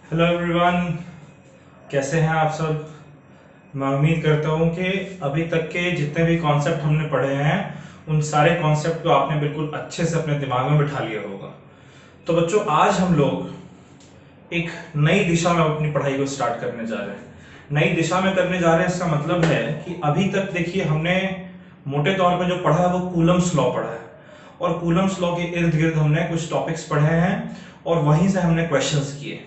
Hello everyone, कैसे हैं आप सब। मैं उम्मीद करता हूं कि अभी तक के जितने भी कॉन्सेप्ट हमने पढ़े हैं उन सारे कॉन्सेप्ट को आपने बिल्कुल अच्छे से अपने दिमाग में बिठा लिया होगा। तो बच्चों, आज हम लोग एक नई दिशा में अपनी पढ़ाई को स्टार्ट करने जा रहे हैं। नई दिशा में करने जा रहे हैं, इसका मतलब है कि अभी तक देखिए हमने मोटे तौर पे जो पढ़ा है वो कूलम्स लॉ पढ़ा है, और कूलम्स लॉ के इर्द गिर्द हमने कुछ टॉपिक्स पढ़े हैं और वहीं से हमने क्वेश्चंस किए।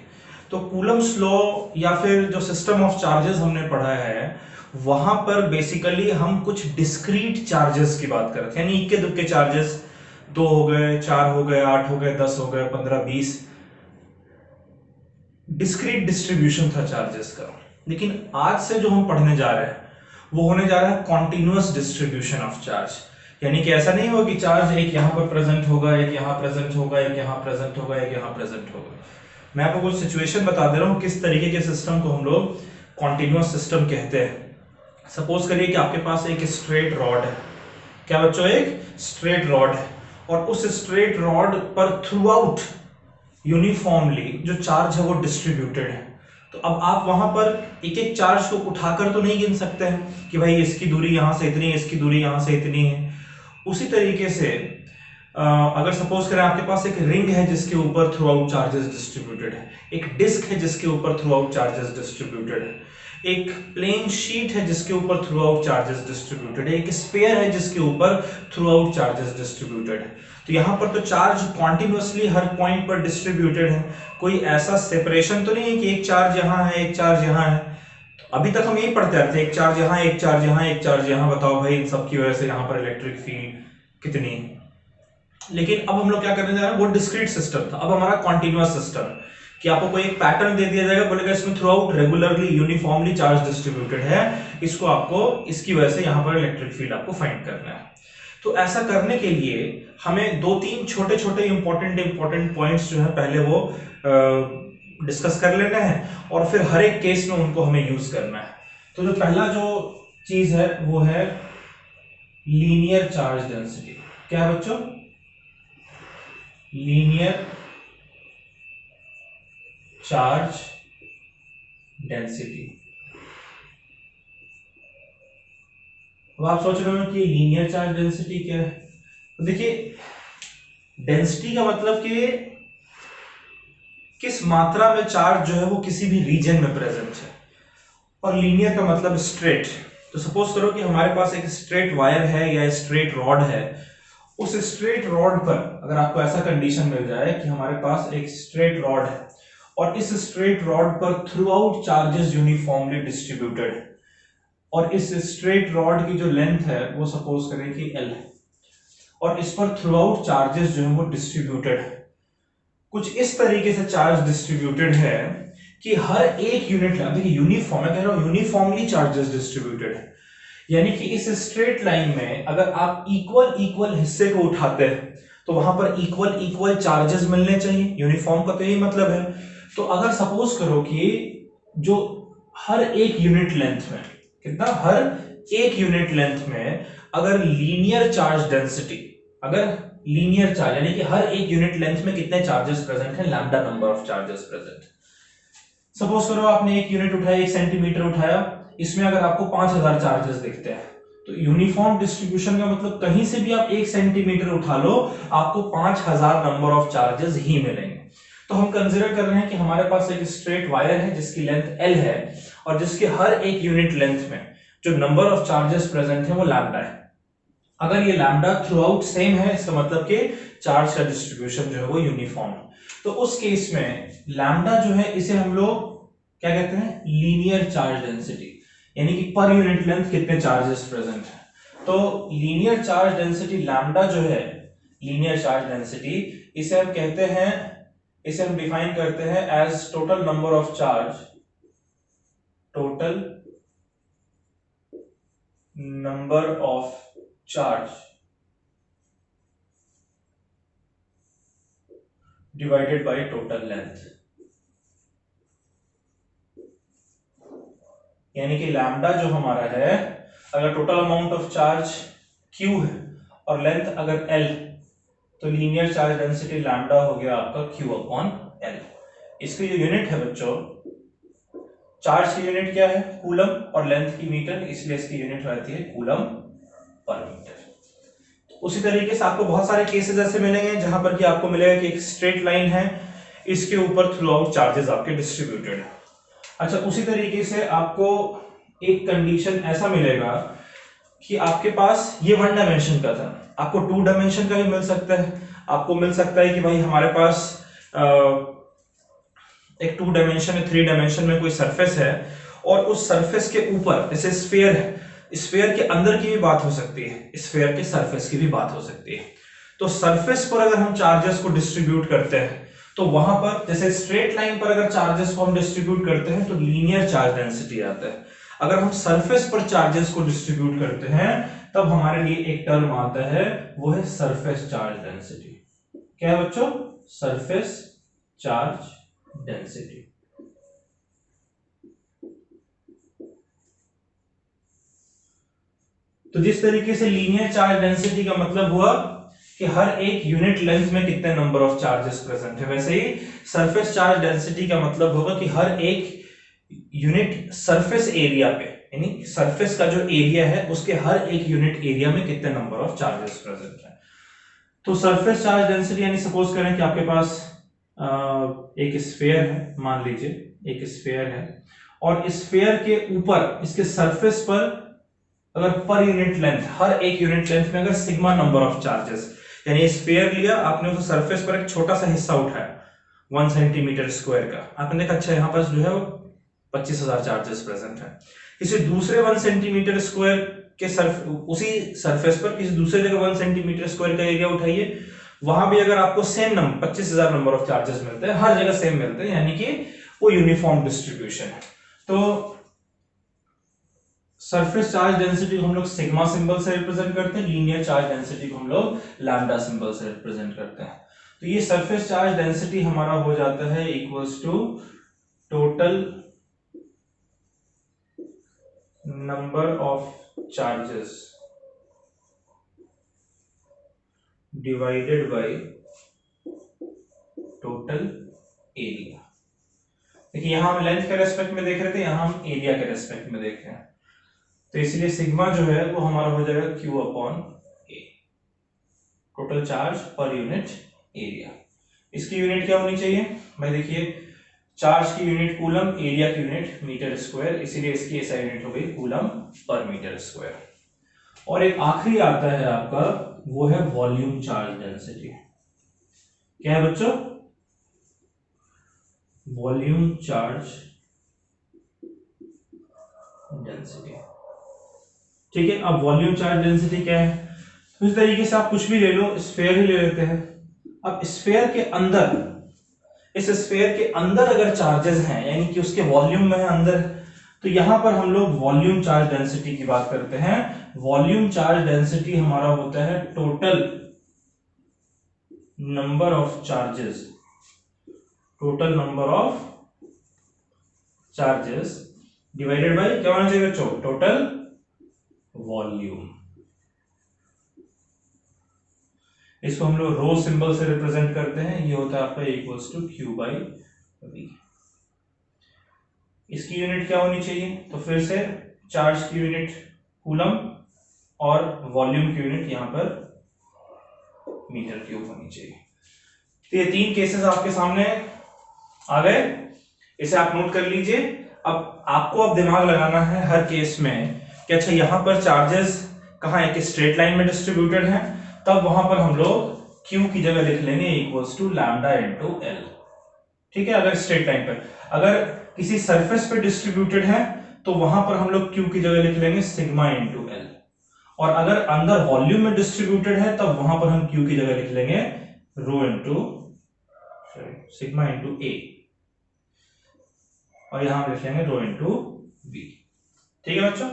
तो कूलम्स लॉ या फिर जो सिस्टम ऑफ चार्जेस हमने पढ़ा है वहां पर बेसिकली हम कुछ डिस्क्रीट चार्जेस की बात कर रहे थे, यानी इक्के दुक्के चार्जेस। 2 हो गए, 4 हो गए, 8 हो गए, 10 हो गए, 15, 20, डिस्क्रीट डिस्ट्रीब्यूशन था चार्जेस का। लेकिन आज से जो हम पढ़ने जा रहे हैं वो होने जा रहा है कॉन्टिन्यूअस डिस्ट्रीब्यूशन ऑफ चार्ज। यानी कि ऐसा नहीं होगा कि चार्ज एक यहां पर प्रेजेंट होगा, एक यहां प्रेजेंट होगा, एक यहां प्रेजेंट होगा, एक यहां प्रेजेंट होगा। मैं आपको कुछ सिचुएशन बता दे रहा हूं किस तरीके के सिस्टम को हम लोग कॉन्टिन्यूअस सिस्टम कहते हैं। सपोज करिए कि आपके पास एक स्ट्रेट रॉड है। क्या बच्चों, एक स्ट्रेट रॉड है, और उस स्ट्रेट रॉड पर थ्रू आउट यूनिफॉर्मली जो चार्ज है वो डिस्ट्रीब्यूटेड है। तो अब आप वहां पर एक एक चार्ज को उठाकर तो नहीं गिन सकते हैं कि भाई इसकी दूरी यहां से इतनी है, इसकी दूरी यहां से इतनी है। उसी तरीके से अगर सपोज करें आपके पास एक रिंग है जिसके ऊपर थ्रू आउट चार्जेस डिस्ट्रीब्यूटेड है, एक डिस्क है जिसके ऊपर थ्रू आउट चार्जेस डिस्ट्रीब्यूटेड है, एक प्लेन शीट है जिसके ऊपर थ्रू आउट चार्जेस डिस्ट्रीब्यूटेड है, एक स्फीयर है जिसके ऊपर थ्रू आउट चार्जेस डिस्ट्रीब्यूटेड है। तो यहां पर तो चार्ज कॉन्टिन्यूअसली हर पॉइंट पर डिस्ट्रीब्यूटेड है, कोई ऐसा सेपरेशन तो नहीं है कि एक चार्ज यहां है, एक चार्ज यहां है। तो अभी तक हम यही पढ़ते रहते हैं, एक चार्ज यहां, एक चार्ज यहां, एक चार्ज यहां, बताओ भाई इन सब की वजह से यहां पर इलेक्ट्रिक फील्ड कितनी है। लेकिन अब हम लोग क्या करने जा रहे हैं, वो डिस्क्रीट सिस्टम था, अब हमारा कॉन्टिन्यूअस सिस्टम है कि आपको कोई एक पैटर्न दे दिया जाएगा, बोलेगा इसमें through out regularly uniformly charge distributed है, इसको आपको इसकी वजह से यहां पर इलेक्ट्रिक फील्ड आपको फाइंड करना है। तो ऐसा करने के लिए हमें दो तीन छोटे छोटे इंपॉर्टेंट पॉइंट्स जो है पहले वो डिस्कस कर लेना है, और फिर हर एक केस में उनको हमें यूज करना है। तो जो पहला जो चीज है वो है लीनियर चार्ज डेंसिटी। क्या है बच्चों? Linear charge density. अब आप सोच रहे हो कि लीनियर चार्ज डेंसिटी क्या है। तो देखिए, डेंसिटी का मतलब कि किस मात्रा में चार्ज जो है वो किसी भी रीजन में प्रेजेंट है, और लीनियर का मतलब स्ट्रेट। तो सपोज करो कि हमारे पास एक स्ट्रेट वायर है या स्ट्रेट रॉड है। उस स्ट्रेट रॉड पर अगर आपको ऐसा कंडीशन मिल जाए कि हमारे पास एक स्ट्रेट रॉड है और इस स्ट्रेट रॉड पर through out charges uniformly distributed है, और इस स्ट्रेट रॉड की जो लेंथ है वो सपोज करें कि L है, और इस पर थ्रू आउट चार्जेस जो है वो डिस्ट्रीब्यूटेड है। कुछ इस तरीके से चार्ज डिस्ट्रीब्यूटेड है कि हर एक यूनिट, देखिए यूनिफॉर्म, मैं कह रहा हूं यूनिफॉर्मली चार्जेस डिस्ट्रीब्यूटेड है। यानी कि इस स्ट्रेट लाइन में अगर आप इक्वल इक्वल हिस्से को उठाते हैं तो वहां पर इक्वल इक्वल चार्जेस मिलने चाहिए। यूनिफॉर्म का तो यही मतलब है। तो अगर सपोज करो कि जो हर एक यूनिट लेंथ में, कितना, हर एक यूनिट लेंथ में अगर लीनियर चार्ज डेंसिटी, अगर लीनियर चार्ज यानी कि हर एक यूनिट लेंथ में कितने चार्जेस प्रेजेंट है, lambda number of charges present. Suppose करो आपने एक यूनिट उठाया, 1 सेंटीमीटर उठाया, इसमें अगर आपको 5000 चार्जेस दिखते हैं, तो यूनिफॉर्म डिस्ट्रीब्यूशन का मतलब कहीं से भी आप 1 सेंटीमीटर उठा लो आपको 5000 नंबर ऑफ चार्जेस ही मिलेंगे। तो हम कंसीडर कर रहे हैं कि हमारे पास एक स्ट्रेट वायर है जिसकी लेंथ L है, और जिसके हर एक यूनिट लेंथ में जो नंबर ऑफ चार्जेस प्रेजेंट है वो लैम्डा है। अगर ये लैम्डा थ्रू आउट सेम है, इसका मतलब कि चार्ज का डिस्ट्रीब्यूशन जो है वो यूनिफॉर्म है। तो उस केस में लैम्डा जो है इसे हम लोग क्या कहते हैं, लीनियर चार्ज डेंसिटी, यानी कि पर यूनिट लेंथ कितने चार्जेस प्रेजेंट है। तो लीनियर चार्ज डेंसिटी लैम्डा जो है, लीनियर चार्ज डेंसिटी, इसे हम कहते हैं, इसे हम डिफाइन करते हैं as total number of charge, total number of charge divided by total length. यानी कि लैम्डा जो हमारा है, अगर total amount of charge Q है और लेंथ अगर L, तो लीनियर चार्ज डेंसिटी लैम्डा हो गया आपका Q अपॉन L। इसकी जो यूनिट है बच्चों, चार्ज की यूनिट क्या है, कूलम, और लेंथ की मीटर, इसलिए इसकी यूनिट रहती है कूलम पर मीटर। उसी तरीके से आपको बहुत सारे केसेस ऐसे मिलेंगे जहां पर कि आपको मिलेगा कि एक स्ट्रेट लाइन है, इसके ऊपर थ्रू आउट चार्जेस आपके डिस्ट्रीब्यूटेड है। अच्छा, उसी तरीके से आपको एक कंडीशन ऐसा मिलेगा कि आपके पास ये 1 डायमेंशन का था, आपको 2 डायमेंशन का भी मिल सकता है। आपको मिल सकता है कि भाई हमारे पास एक 2 डायमेंशन, 3 डायमेंशन में कोई सरफेस है, और उस सरफेस के ऊपर जैसे स्फीयर है, स्फीयर के अंदर की भी बात हो सकती है, स्फीयर के सरफेस की भी बात हो सकती है। तो सरफेस पर अगर हम चार्जेस को डिस्ट्रीब्यूट करते हैं तो वहां पर, जैसे स्ट्रेट लाइन पर अगर चार्जेस को हम डिस्ट्रीब्यूट करते हैं तो लीनियर चार्ज डेंसिटी आता है। अगर हम सरफेस पर चार्जेस को डिस्ट्रीब्यूट करते हैं तब हमारे लिए एक टर्म आता है, वो है सरफेस चार्ज डेंसिटी। क्या है बच्चों? Surface charge density. तो जिस तरीके से लीनियर चार्ज डेंसिटी का मतलब हुआ कि हर एक यूनिट लेंथ में कितने नंबर ऑफ चार्जेस प्रेजेंट है, वैसे ही सरफेस चार्ज डेंसिटी का मतलब होगा कि हर एक यूनिट सरफेस एरिया पे, यानी सरफेस का जो एरिया है उसके हर एक यूनिट एरिया में कितने नंबर ऑफ चार्जेस प्रेजेंट है। तो सरफेस चार्ज डेंसिटी, यानी सपोज करें कि आपके पास एक स्फीयर है, मान लीजिए एक स्फीयर है, और स्फीयर के ऊपर इसके सरफेस पर अगर पर यूनिट लेंथ, हर एक यूनिट लेंथ में अगर सिग्मा नंबर ऑफ चार्जेस, यानी स्फीयर लिया आपने, उस सरफेस पर एक छोटा सा हिस्सा उठाया 1 सेंटीमीटर स्क्वायर का, आपने देखा अच्छा यहाँ पर जो है वो 25,000 चार्जेस प्रेजेंट है। किसी दूसरे 1 सेंटीमीटर स्क्वायर के उसी सरफेस पर किसी दूसरे जगह 1 सेंटीमीटर स्क्वायर का एरिया उठाइए, वहां भी अगर आपको same number 25,000 number of charges मिलते हैं, हर जगह सेम मिलते हैं, यानी कि वो यूनिफॉर्म डिस्ट्रीब्यूशन है। तो सरफेस चार्ज डेंसिटी को हम लोग सिग्मा सिंबल से रिप्रेजेंट करते हैं, लीनियर चार्ज डेंसिटी को हम लोग लैम्डा सिंबल से रिप्रेजेंट करते हैं। तो ये सरफेस चार्ज डेंसिटी हमारा हो जाता है equals to total number of charges divided by total area. देखिए यहां हम लेंथ के रेस्पेक्ट में देख रहे थे, यहां हम एरिया के रेस्पेक्ट में देख रहे हैं, तो इसलिए सिग्मा जो है वो हमारा हो जाएगा Q upon A, total charge per unit area. इसकी यूनिट क्या होनी चाहिए भाई? देखिए चार्ज की यूनिट कूलम, एरिया की यूनिट मीटर स्क्वायर, इसीलिए इसकी ऐसा यूनिट हो गई कूलम पर मीटर स्क्वायर। और एक आखिरी आता है आपका, वो है वॉल्यूम चार्ज डेंसिटी। क्या है बच्चों? Volume charge density. ठीक है, अब वॉल्यूम चार्ज डेंसिटी क्या है? तो इस तरीके से आप कुछ भी ले लो, स्फीयर ही ले लेते हैं। अब स्फीयर के अंदर, इस स्फीयर के अंदर अगर चार्जेस हैं, यानी कि उसके वॉल्यूम में है अंदर, तो यहां पर हम लोग वॉल्यूम चार्ज डेंसिटी की बात करते हैं। वॉल्यूम चार्ज डेंसिटी हमारा होता है total number of charges, total number of charges divided bye क्या होना चाहिए बच्चों? Total volume. इसको हम लोग रो सिंबल से रिप्रेजेंट करते हैं, ये होता है आपका equals to Q by V। इसकी यूनिट क्या होनी चाहिए? तो फिर से चार्ज की यूनिट कूलम और वॉल्यूम की यूनिट यहां पर मीटर क्यूब होनी चाहिए। तो ये 3 केसेस आपके सामने आ गए, इसे आप नोट कर लीजिए। अब आपको अब दिमाग लगाना है हर केस में कि अच्छा यहां पर चार्जेस कहां है, कि स्ट्रेट लाइन में डिस्ट्रीब्यूटेड है, तब वहां पर हम लोग Q की जगह लिख लेंगे equals to lambda into L। ठीक है, अगर स्ट्रेट लाइन पर, अगर किसी सरफेस पे डिस्ट्रीब्यूटेड है तो वहां पर हम लोग Q की जगह लिख लेंगे सिग्मा इनटू L, और अगर अंदर वॉल्यूम में डिस्ट्रीब्यूटेड है तब वहां पर हम Q की जगह लिख लेंगे रो इनटू सिग्मा इनटू A, और यहां हम लिख लेंगे रो इनटू V। ठीक है बच्चों,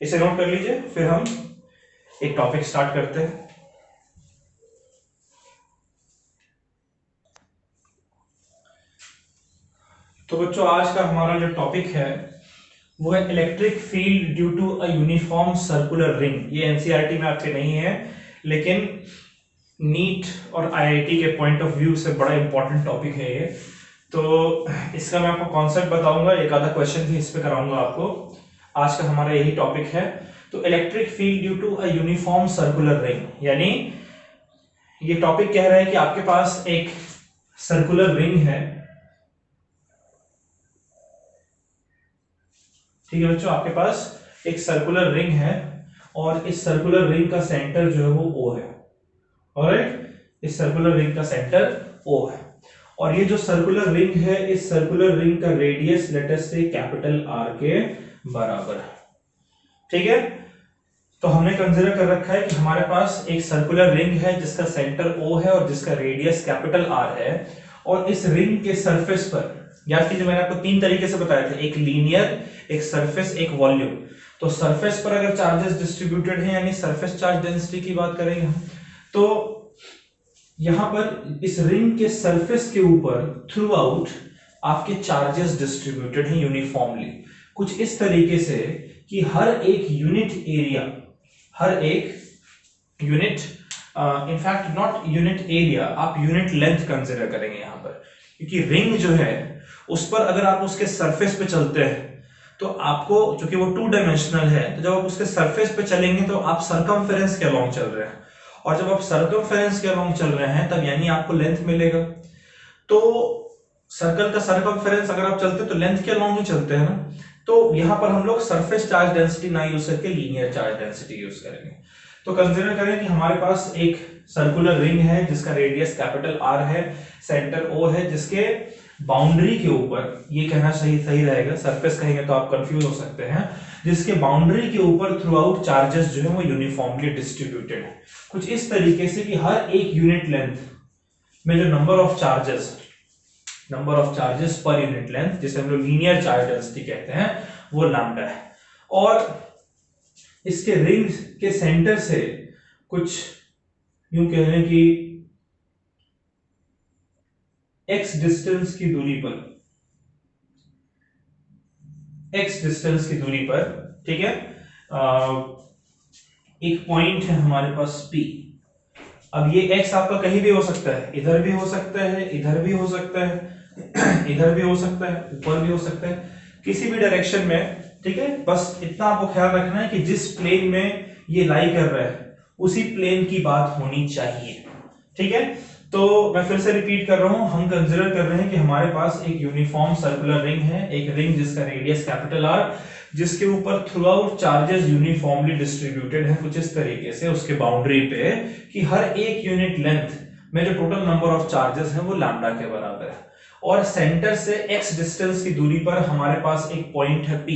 इसे नोट कर लीजिए, फिर हम एक टॉपिक स्टार्ट करते हैं। तो बच्चों आज का हमारा जो टॉपिक है वो है electric field due to a uniform circular ring. ये एनसीईआरटी में आपके नहीं है, लेकिन नीट और आईआईटी के पॉइंट ऑफ व्यू से बड़ा इंपॉर्टेंट टॉपिक है ये। तो इसका मैं आपको कॉन्सेप्ट बताऊंगा, एक आधा क्वेश्चन भी इस पे कराऊंगा आपको। आज का हमारा यही टॉपिक है। तो electric field due to a uniform circular ring, यानी ये टॉपिक कह रहा है कि आपके पास एक सर्कुलर रिंग है, ठीक है बच्चों, आपके पास एक सर्कुलर रिंग है और इस सर्कुलर रिंग का सेंटर जो है वो O है। ऑलराइट, इस सर्कुलर रिंग का सेंटर O है और ये जो सर्कुलर रिंग है, इस सर्कुलर रिंग का रेडियस लेट अस से कैपिटल R के बराबर है, ठीक है। तो हमने कंसीडर कर रखा है कि हमारे पास एक सर्कुलर रिंग है जिसका सेंटर O है और जिसका रेडियस कैपिटल R है, और इस रिंग के सरफेस पर, याद कीजिए मैंने आपको तीन तरीके से बताया था, एक लीनियर, एक सरफेस, एक वॉल्यूम। तो सरफेस पर अगर चार्जेस डिस्ट्रीब्यूटेड हैं, यानी सरफेस चार्ज डेंसिटी की बात करेंगे हम, तो यहां पर इस रिंग के सरफेस के ऊपर थ्रू आउट आपके चार्जेस डिस्ट्रीब्यूटेड हैं यूनिफॉर्मली, कुछ इस तरीके से कि हर एक यूनिट एरिया, हर एक unit, in fact not unit area, आप यूनिट लेंथ कंसिडर करेंगे यहां पर, क्योंकि रिंग जो है उस पर अगर आप उसके सरफेस पे चलते हैं तो आपको, चूंकि वो टू डायमेंशनल है, तो जब आप उसके सरफेस पे चलेंगे तो आप सरकमफेरेंस के अलोंग चल रहे हैं, और जब आप सर्कमफेरेंस के अलोंग चल रहे हैं तब यानी आपको लेंथ मिलेगा। तो सर्कल का सर्कमफेरेंस अगर आप चलते हैं तो लेंथ के अलोंग ही चलते हैं ना, तो यहां पर हम लोग सरफेस चार्ज डेंसिटी ना यूज करके लीनियर चार्ज डेंसिटी यूज करेंगे। तो कंसीडर करें कि हमारे पास एक सर्कुलर रिंग है जिसका रेडियस कैपिटल R है, सेंटर O है, जिसके बाउंड्री के ऊपर, ये कहना सही रहेगा, सरफेस कहेंगे तो आप कंफ्यूज हो सकते हैं, जिसके बाउंड्री के ऊपर थ्रू आउट चार्जेस जो है वो यूनिफॉर्मली डिस्ट्रीब्यूटेड है, कुछ इस तरीके से कि हर एक यूनिट लेंथ में जो number of charges per unit length, जिसे हम लोग लीनियर चार्ज डेंसिटी कहते हैं, वो लैम्डा है। और इसके रिंग के सेंटर से कुछ यूं कह रहे हैं कि x डिस्टेंस की दूरी पर, ठीक है, एक पॉइंट है हमारे पास P। अब ये x आपका कहीं भी हो सकता है, इधर भी हो सकता है, इधर भी हो सकता है, इधर भी हो सकता है, ऊपर भी हो सकता है, किसी भी डायरेक्शन में, ठीक है। बस इतना आपको ख्याल रखना है कि जिस प्लेन में ये लाई कर रहा है उसी प्लेन की बात होनी चाहिए, ठीक है। तो मैं फिर से रिपीट कर रहा हूं, हम कंसीडर कर रहे हैं कि हमारे पास एक यूनिफॉर्म सर्कुलर रिंग है, एक रिंग जिसका रेडियस कैपिटल R, जिसके ऊपर through out charges uniformly distributed है कुछ इस तरीके से उसके बाउंड्री पे कि हर एक यूनिट लेंथ में जो टोटल नंबर ऑफ चार्जेस हैं वो लैम्डा के बराबर है, और सेंटर से x डिस्टेंस की दूरी पर हमारे पास एक पॉइंट है P।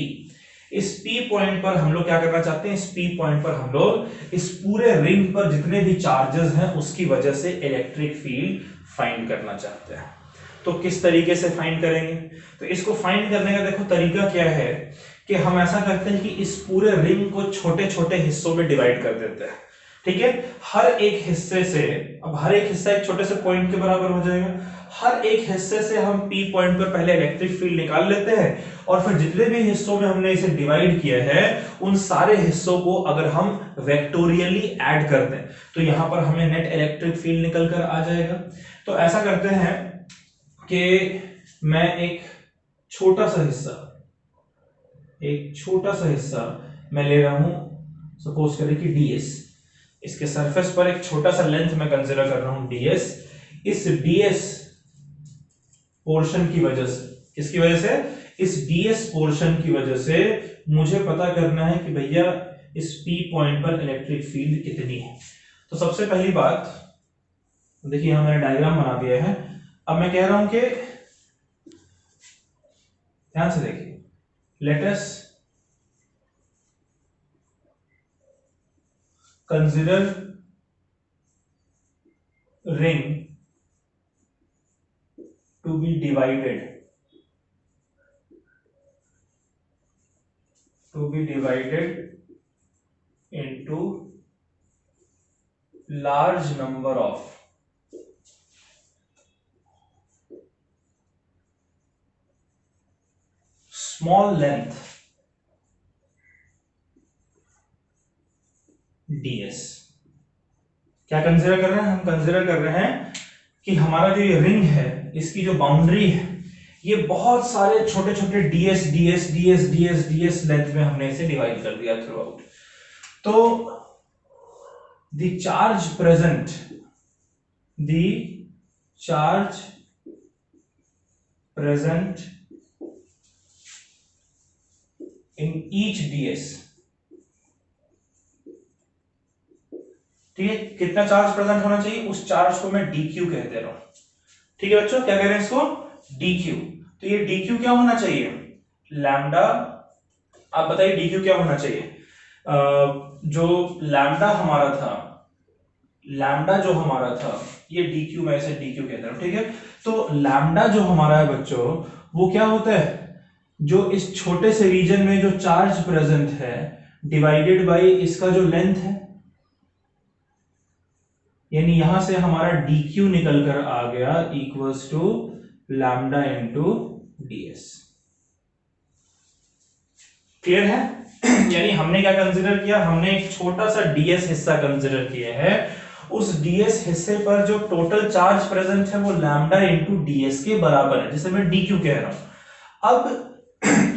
इस P पॉइंट पर हम लोग क्या करना चाहते हैं, इस P पॉइंट पर हम लोग इस पूरे रिंग पर जितने भी चार्जेस हैं उसकी वजह से इलेक्ट्रिक फील्ड फाइंड करना चाहते हैं। तो किस तरीके से फाइंड करेंगे, तो इसको फाइंड करने का देखो तरीका क्या है कि हम ऐसा करते हैं कि इस पूरे रिंग को छोटे छोटे हिस्सों में डिवाइड कर देते हैं, ठीक है। हर एक हिस्से से, अब हर एक हिस्सा एक छोटे से पॉइंट के बराबर हो जाएगा, हर एक हिस्से से हम P पॉइंट पर पहले इलेक्ट्रिक फील्ड निकाल लेते हैं, और फिर जितने भी हिस्सों में हमने इसे डिवाइड किया है उन सारे हिस्सों को अगर हम वेक्टोरियली ऐड कर दें तो यहां पर हमें नेट इलेक्ट्रिक फील्ड निकल कर आ जाएगा। तो ऐसा करते हैं कि मैं एक छोटा सा हिस्सा मैं ले रहा हूं, सपोज करें कि ds, इसके सरफेस पर एक छोटा सा लेंथ मैं कंसीडर कर रहा हूं ds। इस ds पोर्शन की वजह से, किसकी वजह से, इस ds पोर्शन की वजह से मुझे पता करना है कि भैया इस P पॉइंट पर इलेक्ट्रिक फील्ड कितनी है। तो सबसे पहली बात देखिए, यहां मैंने डायग्राम बना दिया है। अब मैं कह रहा हूं कि ध्यान से देखिए, let us consider ring to be divided into large number of small length ds। क्या कंसीडर कर रहे हैं हम, कंसीडर कर रहे हैं कि हमारा जो ये रिंग है इसकी जो बाउंड्री है ये बहुत सारे छोटे छोटे ds ds ds ds ds length में हमने इसे डिवाइड कर दिया थ्रू आउट। तो the charge present in each ds, ठीक है, कितना चार्ज प्रेजेंट होना चाहिए, उस चार्ज को मैं dq कह दे रहा हूं। ठीक है बच्चों, क्या कह रहे हैं इसको, dq। तो ये dq क्या होना चाहिए, लैम्डा। आप बताइए dq क्या होना चाहिए। जो लैम्डा जो हमारा था ये dq, मैं इसे dq कह दे रहा हूं। ठीक है, तो लैम्डा जो हमारा है बच्चों, वो क्या होता है, जो इस छोटे से रीजन में जो चार्ज प्रेजेंट है डिवाइडेड बाय इसका जो लेंथ है, यानी यहां से हमारा dq निकल कर आ गया equals to lambda into ds। Clear है। यानी हमने क्या कंसीडर किया, हमने एक छोटा सा ds हिस्सा कंसीडर किया है, उस ds हिस्से पर जो टोटल चार्ज प्रेजेंट है वो लैम्डा इनटू ds के बराबर है, जिसे मैं dq कह रहा हूं। अब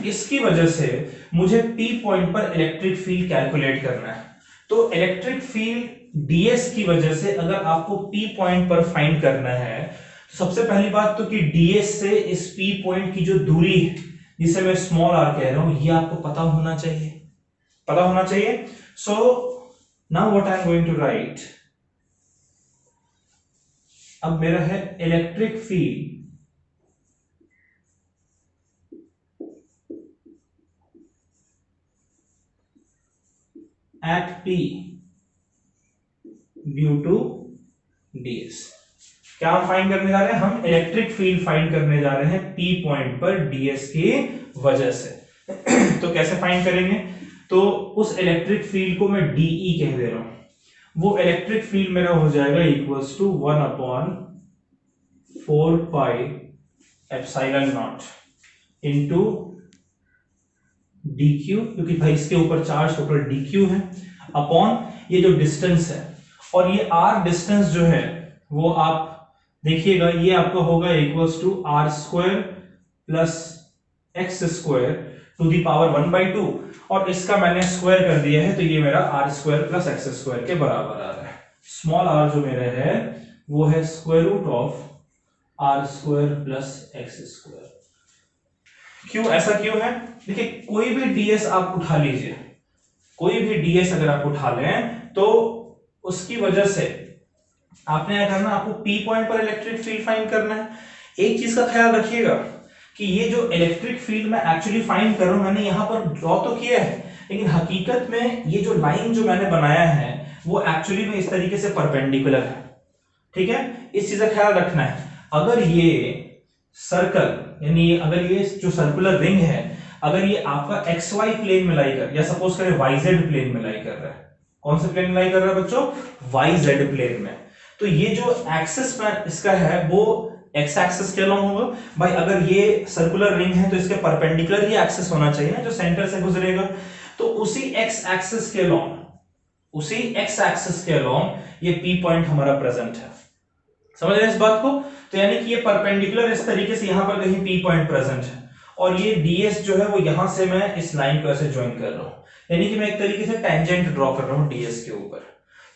इसकी वजह से मुझे p पॉइंट पर इलेक्ट्रिक फील्ड कैलकुलेट करना है। तो इलेक्ट्रिक फील्ड ds की वजह से अगर आपको p पॉइंट पर फाइंड करना है, तो सबसे पहली बात तो कि ds से इस p पॉइंट की जो दूरी है, जिसे मैं स्मॉल r कह रहा हूं, ये आपको पता होना चाहिए। So now what I am going to write, अब मेरा है electric field at p due to ds। क्या हम फाइंड करने जा रहे हैं, हम इलेक्ट्रिक फील्ड फाइंड करने जा रहे हैं p पॉइंट पर ds की वजह से। तो कैसे फाइंड करेंगे, तो उस इलेक्ट्रिक फील्ड को मैं dE कह दे रहा हूं। वो इलेक्ट्रिक फील्ड मेरा हो जाएगा equals to 1/4 pi epsilon not into dq, क्योंकि भाई इसके ऊपर चार्ज टोटल dq है, अपॉन ये जो डिस्टेंस है, और ये r डिस्टेंस जो है वो आप देखिएगा, ये आपका होगा equals to r square plus x square to the power 1/2, और इसका मैंने स्क्वायर कर दिया है, तो ये मेरा r square plus x square के बराबर आ रहा है। स्मॉल r जो मेरा है वो है square root of r square plus x square. क्यों ऐसा क्यों है, देखिए कोई भी ds आप उठा लीजिए, कोई भी ds अगर आप उठा लें तो उसकी वजह से आपने क्या करना, आपको p पॉइंट पर इलेक्ट्रिक फील्ड फाइंड करना है। एक चीज का ख्याल रखिएगा कि ये जो इलेक्ट्रिक फील्ड मैं एक्चुअली फाइंड कर रहा हूं, मैंने यहां पर ड्रॉ तो किया है, लेकिन हकीकत में ये जो लाइन जो मैंने बनाया है वो एक्चुअली में इस तरीके से परपेंडिकुलर है। ठीक है, इस चीज का ख्याल रखना है। अगर ये सर्कल, यानी अगर ये जो सर्कुलर रिंग है, अगर ये आपका XY प्लेन में लाई कर, या सपोज करें YZ प्लेन में लाई कर रहा है, कौन से प्लेन में लाई कर रहा है बच्चों, YZ प्लेन में, तो ये जो एक्सिस इसका है वो x एक्सिस के अलोंग होगा। भाई अगर ये सर्कुलर रिंग है तो इसके परपेंडिकुलर ही एक्सिस होना चाहिए ना, जो सेंटर से गुजरेगा। तो उसी x एक्सिस के अलोंग ये p पॉइंट हमारा प्रेजेंट है। समझ रहे हैं इस बात को। तो यानी कि ये परपेंडिकुलर इस तरीके से यहां पर कहीं p पॉइंट प्रेजेंट है, और ये ds जो है वो यहां से मैं इस लाइन को ऐसे ज्वाइन कर रहा हूं, यानी कि मैं एक तरीके से टेंजेंट ड्रॉ कर रहा हूं ds के ऊपर।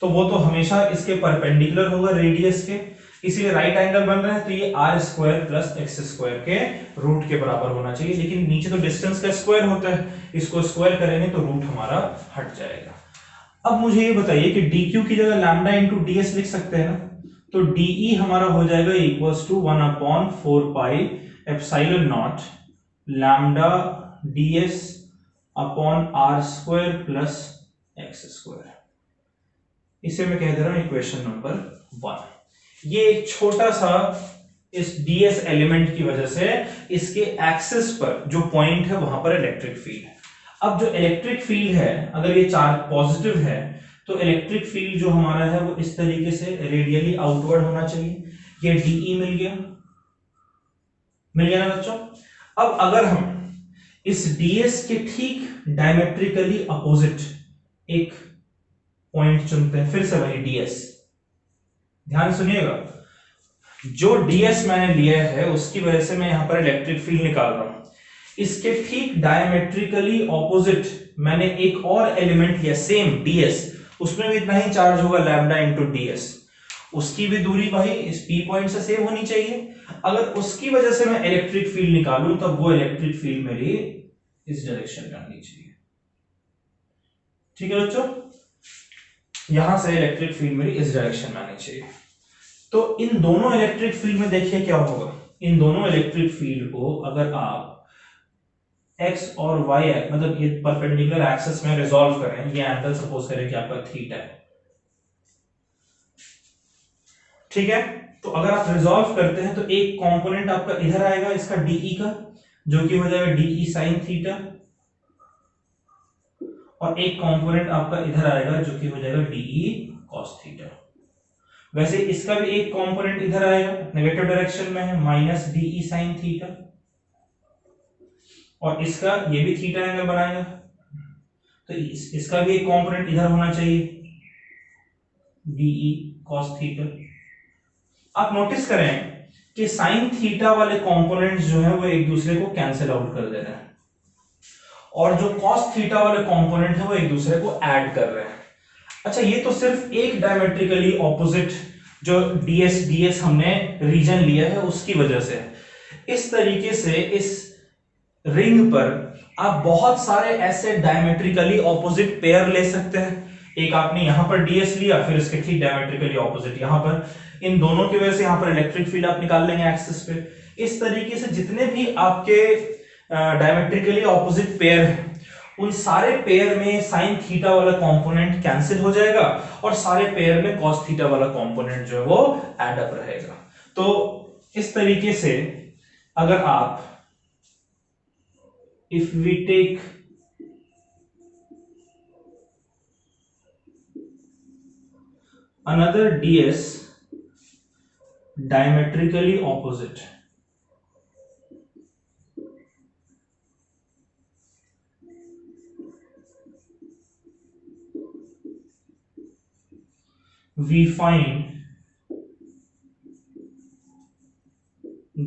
तो वो तो हमेशा इसके परपेंडिकुलर होगा रेडियस के, इसीलिए राइट एंगल बन रहा है, तो ये r square plus x square के रूट के बराबर होना चाहिए। लेकिन नीचे तो डिस्टेंस का स्क्वायर होता है, इसको स्क्वायर करेंगे तो रूट हमारा हट जाएगा। अब मुझे ये बताइए कि dq की जगह लैम्डा इंटू ds लिख सकते हैं ना, तो de हमारा हो जाएगा equals to 1/4 pi epsilon not lambda ds upon r square plus x square. इसे मैं कह दे रहा हूं इक्वेशन नंबर 1। ये एक छोटा सा इस ds एलिमेंट की वजह से इसके एक्सिस पर जो पॉइंट है वहां पर इलेक्ट्रिक फील्ड है। अब जो इलेक्ट्रिक फील्ड है, अगर ये चार्ज पॉजिटिव है तो इलेक्ट्रिक फील्ड जो हमारा है वो इस तरीके से रेडियली आउटवर्ड होना चाहिए। ये de मिल गया ना बच्चों। अब अगर हम इस ds के ठीक डायमेट्रिकली अपोजिट एक पॉइंट चुनते हैं, फिर से वही ds, ध्यान सुनिएगा, जो ds मैंने लिया है उसकी वजह से मैं यहां पर इलेक्ट्रिक फील्ड निकाल रहा हूं। इसके ठीक डायमेट्रिकली ऑपोजिट मैंने एक और एलिमेंट लिया सेम ds, उसमें भी इतना ही चार्ज होगा लैम्डा इंटू ds। उसकी भी दूरी भाई इस p पॉइंट से सेम होनी चाहिए। अगर उसकी वजह से मैं इलेक्ट्रिक फील्ड निकालूं तब वो इलेक्ट्रिक फील्ड मेरी इस डायरेक्शन में आनी चाहिए। ठीक है बच्चों, यहां से इलेक्ट्रिक फील्ड मेरी इस डायरेक्शन में आनी चाहिए। तो इन दोनों इलेक्ट्रिक फील्ड में देखिए क्या होगा, इन दोनों इलेक्ट्रिक फील्ड को अगर आप x और y मतलब ये परपेंडिकुलर एक्सिस में रिजॉल्व करें, ये एंगल सपोज करें कि आपका थीटा है, ठीक है। तो अगर आप रिजॉल्व करते हैं तो एक कंपोनेंट आपका इधर आएगा इसका dE का, जो कि हो जाएगा dE sin थीटा, और एक कंपोनेंट आपका इधर आएगा जो कि हो जाएगा dE cos थीटा। वैसे इसका भी एक कंपोनेंट इधर आएगा, नेगेटिव डायरेक्शन में है, माइनस dE sin थीटा, और इसका ये भी थीटा एंगल बनाएगा, तो इसका भी एक कंपोनेंट इधर होना चाहिए dE cos थीटा। आप नोटिस करें कि साइन थीटा वाले कंपोनेंट्स जो है वो एक दूसरे को कैंसिल आउट कर दे रहे हैं, और जो cos थीटा वाले कंपोनेंट है वो एक दूसरे को ऐड कर रहे हैं। अच्छा, ये तो सिर्फ एक डायमेट्रिकली ऑपोजिट जो ds हमने रीजन लिया है उसकी वजह से। इस तरीके से इस रिंग पर आप बहुत सारे ऐसे डायमेट्रिकली ऑपोजिट पेयर ले सकते हैं। एक आपने यहां पर ds लिया, फिर इसके ठीक डायमेट्रिकली ऑपोजिट यहां पर, इन दोनों की वजह से यहां पर इलेक्ट्रिक फील्ड आप निकाल लेंगे एक्सिस पे। इस तरीके से जितने भी आपके डायमेट्रिकली ऑपोजिट पेयर हैं उन सारे पेयर में साइन थीटा वाला कंपोनेंट कैंसिल हो जाएगा, और सारे पेयर में कॉस थीटा वाला कंपोनेंट जो है वो ऐड अप रहेगा। तो इस तरीके से अगर आप if we take another ds diametrically opposite, we find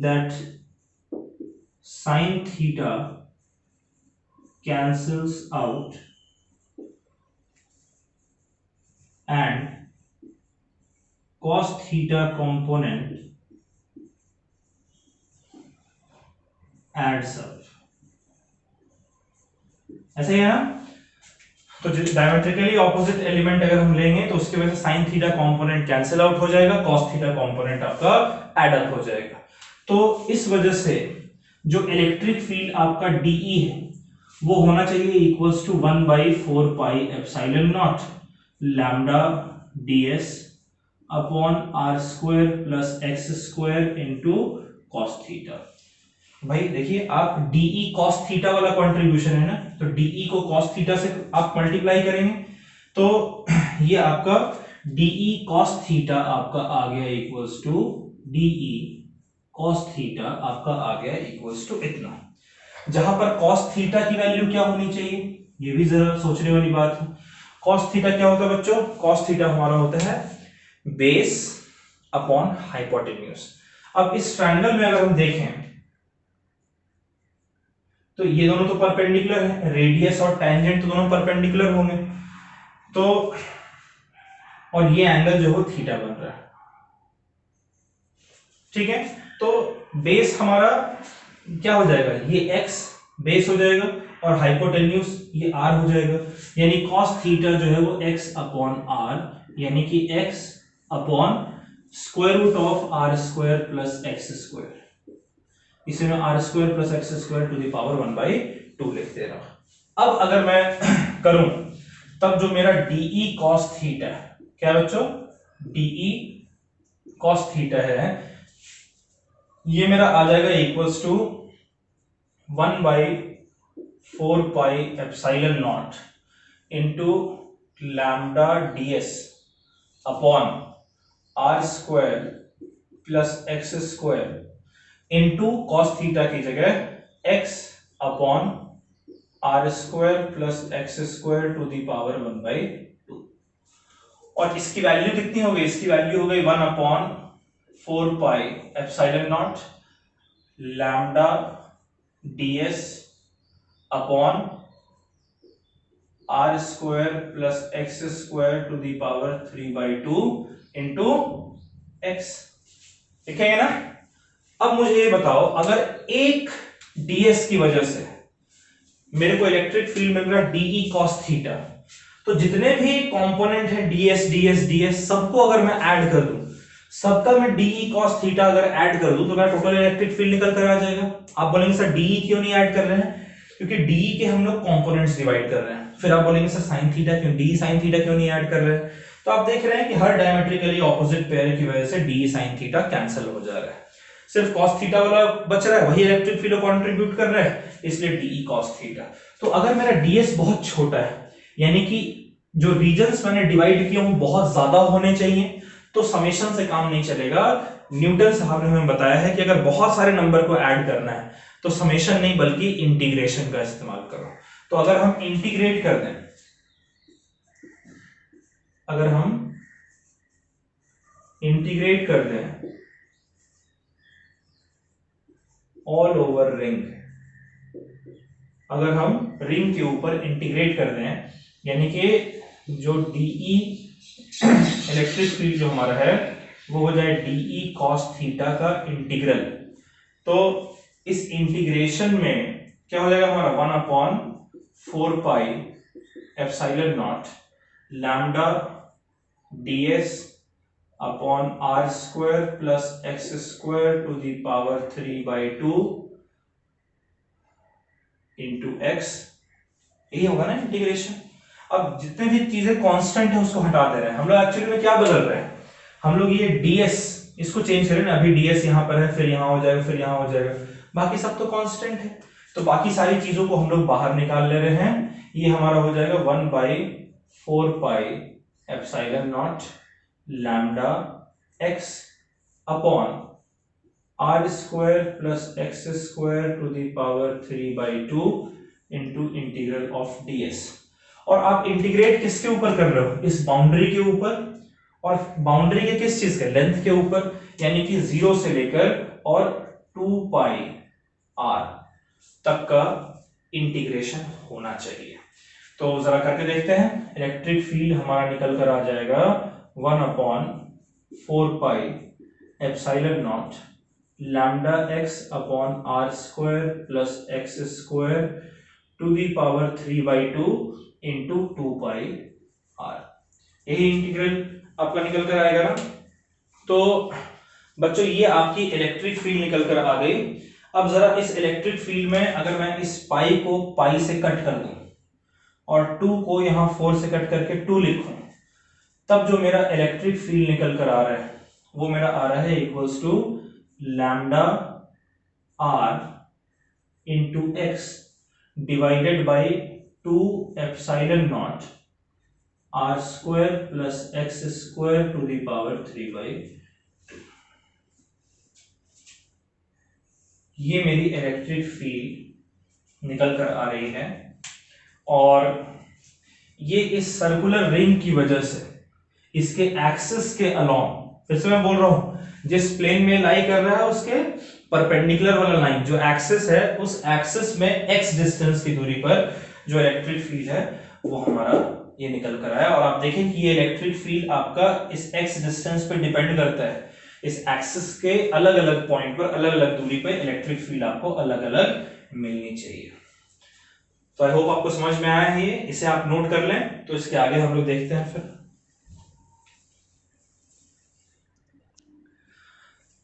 that sin theta cancels out and cos theta component adds up। ऐसा ही है ना? तो जो डायमेट्रिकली ऑपोजिट एलिमेंट अगर हम लेंगे तो उसकी वजह से sine theta component cancel out हो जाएगा, कॉस थीटा कंपोनेंट आपका ऐड अप हो जाएगा। तो इस वजह से जो इलेक्ट्रिक फील्ड आपका डीई है वो होना चाहिए equals to 1/4 pi epsilon not lambda ds upon r square plus x square into cos theta. भाई देखिए, आप dE cos थीटा वाला कंट्रीब्यूशन है ना, तो dE को cos थीटा से आप मल्टीप्लाई करेंगे तो ये आपका dE cos थीटा आपका आ गया equals to dE cos theta आपका आ गया इक्वल्स टू इतना। जहां पर cos थीटा की वैल्यू क्या होनी चाहिए, ये भी जरा सोचने वाली बात है। cos थीटा क्या होता है बच्चों? cos थीटा हमारा होता है बेस अपॉन हाइपोटेन्यूज। अब इस ट्रायंगल में अगर हम देखें तो ये दोनों तो परपेंडिकुलर है, रेडियस और टेंजेंट तो दोनों परपेंडिकुलर होंगे, तो और ये एंगल जो है थीटा बन रहा है, ठीक है। तो बेस हमारा क्या हो जाएगा, ये x बेस हो जाएगा और हाइपोटेन्यूज ये r हो जाएगा, यानी cos थीटा जो है वो x अपॉन r, यानी कि x upon square root of r square plus x square, इसे मैं r square plus x square to the power 1/2 लिख दे रहा। अब अगर मैं करूं तब जो मेरा dE cos थीटा है, क्या बच्चों, dE cos थीटा है, ये मेरा आ जाएगा equals to 1/4 pi epsilon not into lambda ds upon r square plus x square into cos theta की जगह x upon r square plus x square to the power 1/2, और इसकी वैल्यू कितनी हो गई, इसकी वैल्यू हो गई 1/√2 4 pi epsilon not lambda ds upon r square plus x square to the power 3/2 into x. लिखेंगे ना। अब मुझे ये बताओ, अगर एक ds की वजह से मेरे को इलेक्ट्रिक फील्ड मिल रहा है dE cos थीटा, तो जितने भी कंपोनेंट है ds सबको अगर मैं ऐड कर दूं, सबका मैं dE cos थीटा अगर ऐड कर दूं तो मेरा टोटल इलेक्ट्रिक फील्ड निकल कर आ जाएगा। आप बोलेंगे सर dE क्यों नहीं ऐड कर रहे हैं? क्योंकि dE के हम लोग कंपोनेंट्स डिवाइड कर रहे हैं। फिर आप बोलेंगे सर sin थीटा क्यों, dE sin थीटा क्यों नहीं ऐड कर रहे हैं? तो आप देख रहे हैं कि हर डायमेट्रिकली ऑपोजिट पेयर की वजह से dE sin थीटा कैंसिल हो जा रहा है, सिर्फ cos थीटा वाला बच रहा है, वही इलेक्ट्रिक फील्ड को कंट्रीब्यूट कर रहा है, इसलिए dE cos थीटा। तो अगर मेरा ds बहुत छोटा है, यानी कि जो रीजन्स मैंने डिवाइड किए वो बहुत ज्यादा होने चाहिए, तो समेशन से काम नहीं चलेगा। न्यूटन साहब ने हमें बताया है कि अगर बहुत सारे नंबर को ऐड करना है तो समेशन नहीं बल्कि इंटीग्रेशन का इस्तेमाल करो। तो अगर हम इंटीग्रेट कर दें, अगर हम इंटीग्रेट कर दें ऑल ओवर रिंग, अगर हम रिंग के ऊपर इंटीग्रेट कर दें, यानी कि जो dE इलेक्ट्रिक फील्ड जो हमारा है वो हो जाए dE cos थीटा का इंटीग्रल। तो इस इंटीग्रेशन में क्या हो जाएगा हमारा 1/4 pi epsilon not lambda ds upon r square plus x square to the power 3/2 into x. यही होगा ना इंटीग्रेशन। अब जितने भी चीजें कांस्टेंट है उसको हटा दे रहे हैं हम लोग। एक्चुअली में क्या बदल रहे हैं हम लोग, ये ds इसको चेंज करें ना, अभी ds यहां पर है, फिर यहां हो जाएगा, फिर यहां हो जाएगा, बाकी सब तो कांस्टेंट है। तो बाकी सारी चीजों को हम लोग बाहर निकाल ले रहे हैं। ये हमारा हो जाएगा 1/4 pi epsilon not lambda x upon r square plus x square to the power 3/2 into integral of ds। और आप इंटीग्रेट किसके ऊपर कर रहे हो? इस बाउंड्री के ऊपर, और बाउंड्री के किस चीज के? लेंथ के ऊपर, यानी कि 0 से लेकर और 2 पाई r तक का इंटीग्रेशन होना चाहिए। तो जरा करके देखते हैं। इलेक्ट्रिक फील्ड हमारा निकल कर आ जाएगा 1/4 pi epsilon not lambda x upon r square plus x square to the power 3/2 into 2 pi r। यही इंटीग्रल आपका निकल कर आएगा ना। तो बच्चों ये आपकी इलेक्ट्रिक फील्ड निकल कर आ गई। अब जरा इस इलेक्ट्रिक फील्ड में अगर मैं इस पाई को पाई से कट कर दूं और 2 को यहां 4 से कट करके 2 लिखूं, तब जो मेरा इलेक्ट्रिक फील्ड निकल कर आ रहा है वो मेरा आ रहा है equals to lambda r into x divided by 2 epsilon naught r square plus x square to the power 3/2। ये मेरी इलेक्ट्रिक फील्ड निकल कर आ रही है, और ये इस सर्कुलर रिंग की वजह से इसके एक्सिस के अलोंग, फिर से मैं बोल रहा हूं, जिस प्लेन में लाई कर रहा है उसके परपेंडिकुलर वाला लाइन जो एक्सिस है, उस एक्सिस में x डिस्टेंस की दूरी पर जो इलेक्ट्रिक फील्ड है वो हमारा ये निकल कर आया। और आप देखें कि ये इलेक्ट्रिक फील्ड आपका इस x डिस्टेंस पे डिपेंड करता है। इस एक्सिस के अलग अलग पॉइंट पर, अलग अलग दूरी पर इलेक्ट्रिक फील्ड आपको अलग अलग मिलनी चाहिए। तो आई होप आपको समझ में आया है ये, इसे आप नोट कर लें। तो इसके आगे हम लोग देखते हैं फिर।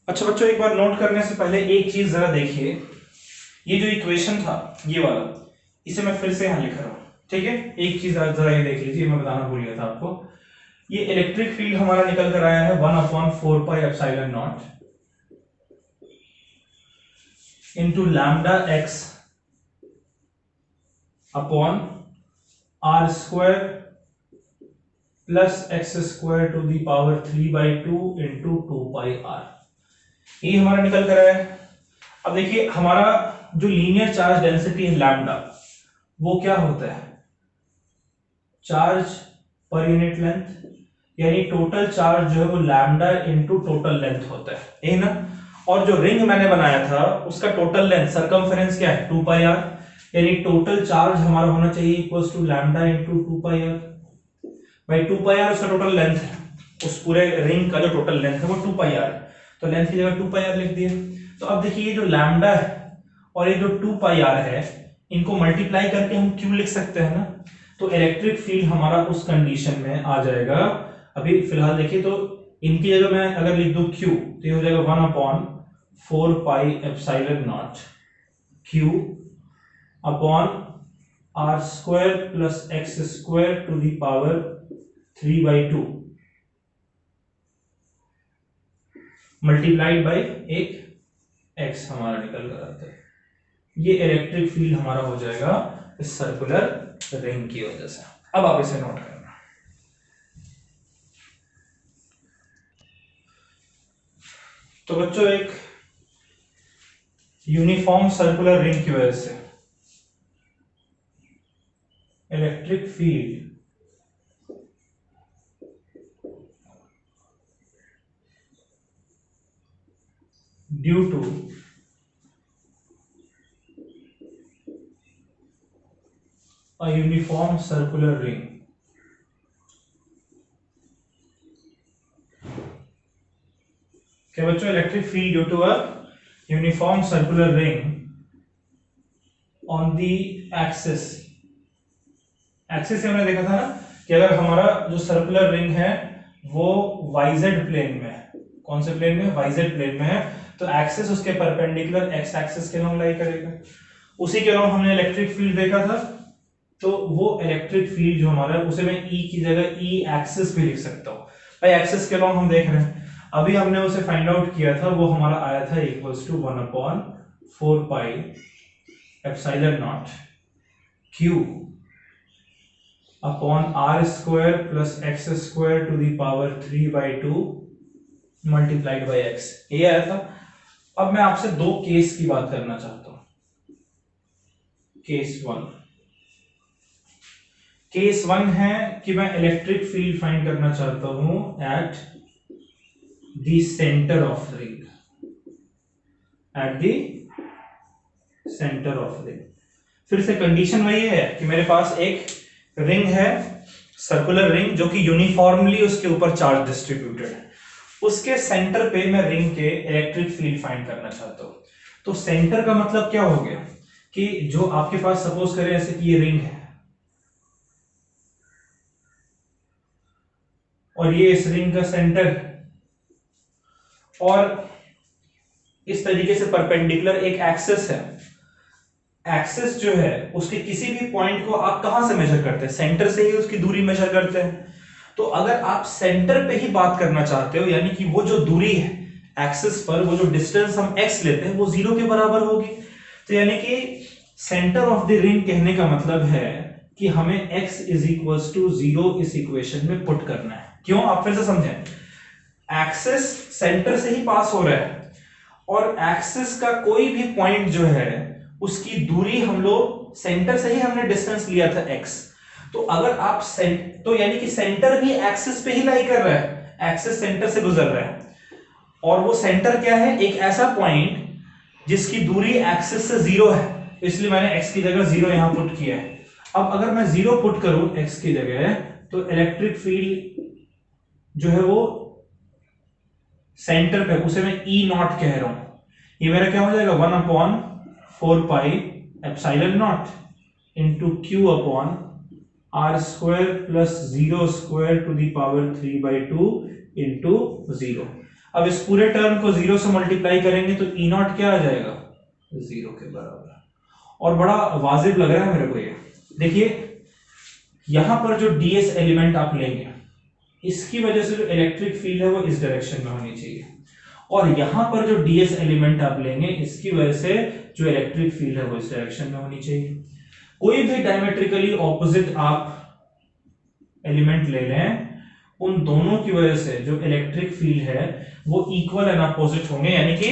अच्छा बच्चों, एक बार नोट करने से पहले एक चीज जरा देखिए। ये जो इक्वेशन था ये वाला, इसे मैं फिर से यहां लिख रहा हूं, ठीक है। एक चीज जरा ये देख लीजिए, मैं बताना भूल गया था आपको। ये इलेक्ट्रिक फील्ड हमारा निकल कर आया है 1/4 pi epsilon not into lambda x upon r square plus x square to the power 3/2 into 2 pi r। ये हमारा निकल कर आया है। अब देखिए हमारा जो लीनियर चार्ज डेंसिटी है लैम्डा, वो क्या होता है? चार्ज पर यूनिट लेंथ, यानी टोटल चार्ज जो है वो लैम्डा इनटू टोटल लेंथ होता है, यही ना। और जो रिंग मैंने बनाया था उसका टोटल लेंथ सरकमफेरेंस क्या है 2 पाई आर, यानी टोटल चार्ज हमारा होना चाहिए equals to lambda into 2 pi r. भाई 2 पाई आर उसका टोटल लेंथ है, उस पूरे रिंग का जो टोटल लेंथ है वो 2 पाई आर है, तो लेंथ की जगह 2 पाई आर लिख दिए। तो अब देखिए ये जो लैम्डा है और ये जो 2 पाई आर है, इनको मल्टीप्लाई करके हम क्यू लिख सकते हैं ना, तो इलेक्ट्रिक फील्ड हमारा उस कंडीशन में आ जाएगा। अभी फिलहाल देखिए तो इनकी जगह मैं अगर लिख दूं क्यू तो ये हो जाएगा 1/4 pi epsilon naught q upon r square plus x square to the power 3/2 multiplied by एक एक्स हमारा निकल कर आता है। ये इलेक्ट्रिक फील्ड हमारा हो जाएगा इस सर्कुलर रिंग की वजह से। अब आप इसे नोट करना। तो बच्चों एक यूनिफॉर्म सर्कुलर रिंग की वजह से electric field due to a uniform circular ring क्या बच्चों, electric field due to a uniform circular ring on the axis. Axis हमने देखा था ना कि अगर हमारा जो सर्कुलर रिंग है वो वाईजेड प्लेन में है, कौन से प्लेन में, वाईजेड प्लेन में है, तो एक्सिस उसके परपेंडिकुलर एक्स एक्सिस के नाम लाई करेगा। उसी के नाम हमने इलेक्ट्रिक फील्ड देखा था, तो वो इलेक्ट्रिक फील्ड जो हमारा है उसे मैं E की जगह E एक्सिस भी लिख सकता हूँ। भाई एक्सिस के लॉन्ग हम देख रहे हैं, अभी हमने उसे फाइंड आउट किया था, वो हमारा आया था equals to 1/4 pi epsilon naught q upon r square plus x square to the power 3/2 multiplied by x, ये आया था। अब मैं आपसे दो केस की बात करना चाहता हूं। केस वन है कि मैं इलेक्ट्रिक फील्ड फाइंड करना चाहता हूं at the centre of ring, at the centre of ring. फिर से कंडीशन वही है कि मेरे पास एक रिंग है, सर्कुलर रिंग, जो कि यूनिफॉर्मली उसके ऊपर चार्ज डिस्ट्रीब्यूटेड है, उसके सेंटर पे मैं रिंग के इलेक्ट्रिक फील्ड फाइंड करना चाहता हूं। तो सेंटर का मतलब क्या हो गया कि जो आपके पास सपोज करें ऐसे कि ये रिंग है और ये इस रिंग का सेंटर है, और इस तरीके से परपेंडिकुलर एक एक्सिस है। एक्सिस जो है उसके किसी भी पॉइंट को आप कहां से मेजर करते हैं, सेंटर से ही उसकी दूरी मेजर करते हैं। तो अगर आप सेंटर पे ही बात करना चाहते हो, यानी कि वो जो दूरी है एक्सिस पर, वो जो डिस्टेंस हम x लेते हैं वो 0 के बराबर होगी। तो यानी कि सेंटर ऑफ द रिंग कहने का मतलब है कि हमें x इज इक्वल्स टू 0 इस इक्वेशन में पुट करना है। क्यों, आप फिर से समझें, एक्सिस सेंटर से ही पास हो रहा है और एक्सिस का कोई भी पॉइंट जो है उसकी दूरी हम लोग सेंटर से ही हमने डिस्टेंस लिया था x। तो अगर आप तो यानी कि सेंटर भी एक्सिस पे ही लाई कर रहा है, एक्सिस सेंटर से गुजर रहा है, और वो सेंटर क्या है, एक ऐसा पॉइंट जिसकी दूरी एक्सिस से 0 है, इसलिए मैंने x की जगह 0 यहां पुट किया है। अब अगर मैं 0 पुट करूं x की जगह, तो इलेक्ट्रिक फील्ड जो है वो सेंटर पे, उसे मैं E नॉट कह रहा हूं, ये मेरा क्या हो जाएगा 1/4 pi epsilon not into q upon r square plus 0 square to the power 3/2 into 0। अब इस पूरे टर्म को 0 से मल्टीप्लाई करेंगे तो E नॉट क्या आ जाएगा, 0 के बराबर। और बड़ा वाजिब लग रहा है मेरे को ये। देखिए यहां पर जो ds एलिमेंट आप लेंगे, इसकी वजह से जो इलेक्ट्रिक फील्ड है वो इस डायरेक्शन में होनी चाहिए, और यहां पर जो ds एलिमेंट आप लेंगे, इसकी वजह से जो इलेक्ट्रिक फील्ड है वो इस डायरेक्शन में होनी चाहिए। कोई भी डायमेट्रिकली ऑपोजिट आप एलिमेंट ले लें, उन दोनों की वजह से जो इलेक्ट्रिक फील्ड है वो इक्वल एंड अपोजिट होंगे, यानी कि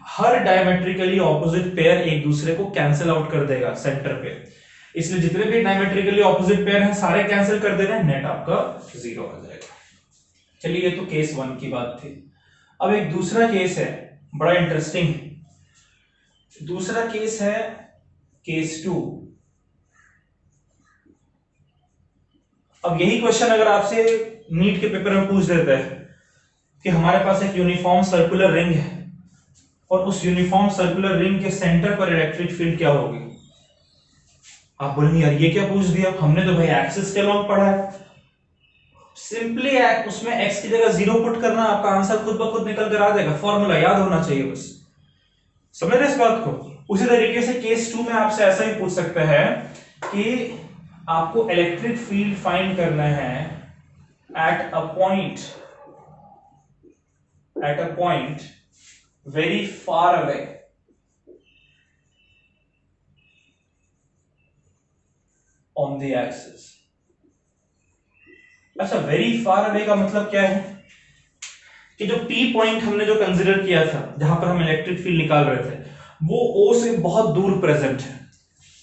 हर डायमेट्रिकली ऑपोजिट पेयर एक दूसरे को कैंसिल आउट कर देगा सेंटर पे। इसलिए जितने भी डायमेट्रिकली ऑपोजिट पेयर हैं सारे कैंसिल कर देना, नेट आपका 0 आ जाएगा। चलिए ये तो केस 1 की बात थी। अब एक दूसरा केस है, बड़ा इंटरेस्टिंग। दूसरा केस है केस 2। अब यही क्वेश्चन अगर आपसे नीट के पेपर में पूछ देता है कि हमारे पास एक यूनिफॉर्म सर्कुलर रिंग है और उस यूनिफॉर्म सर्कुलर रिंग के सेंटर पर इलेक्ट्रिक फील्ड क्या होगी, आप बोलेंगे यार ये क्या पूछ दिया, हमने तो भाई एक्सिस के अलॉन्ग पढ़ा है। सिंपली उसमें x की जगह 0 पुट करना, आपका आंसर खुद ब खुद निकल कर आ जाएगा। फॉर्मूला याद होना चाहिए बस, समझ रहे इस बात को। उसी तरीके से केस 2 में आपसे ऐसा ही पूछ सकता है कि आपको इलेक्ट्रिक फील्ड फाइंड करना है at a point very far away on the axis. अच्छा, वेरी फार अवे का मतलब क्या है कि जो P पॉइंट हमने जो कंसीडर किया था जहां पर हम इलेक्ट्रिक फील्ड निकाल रहे थे वो O से बहुत दूर प्रेजेंट है।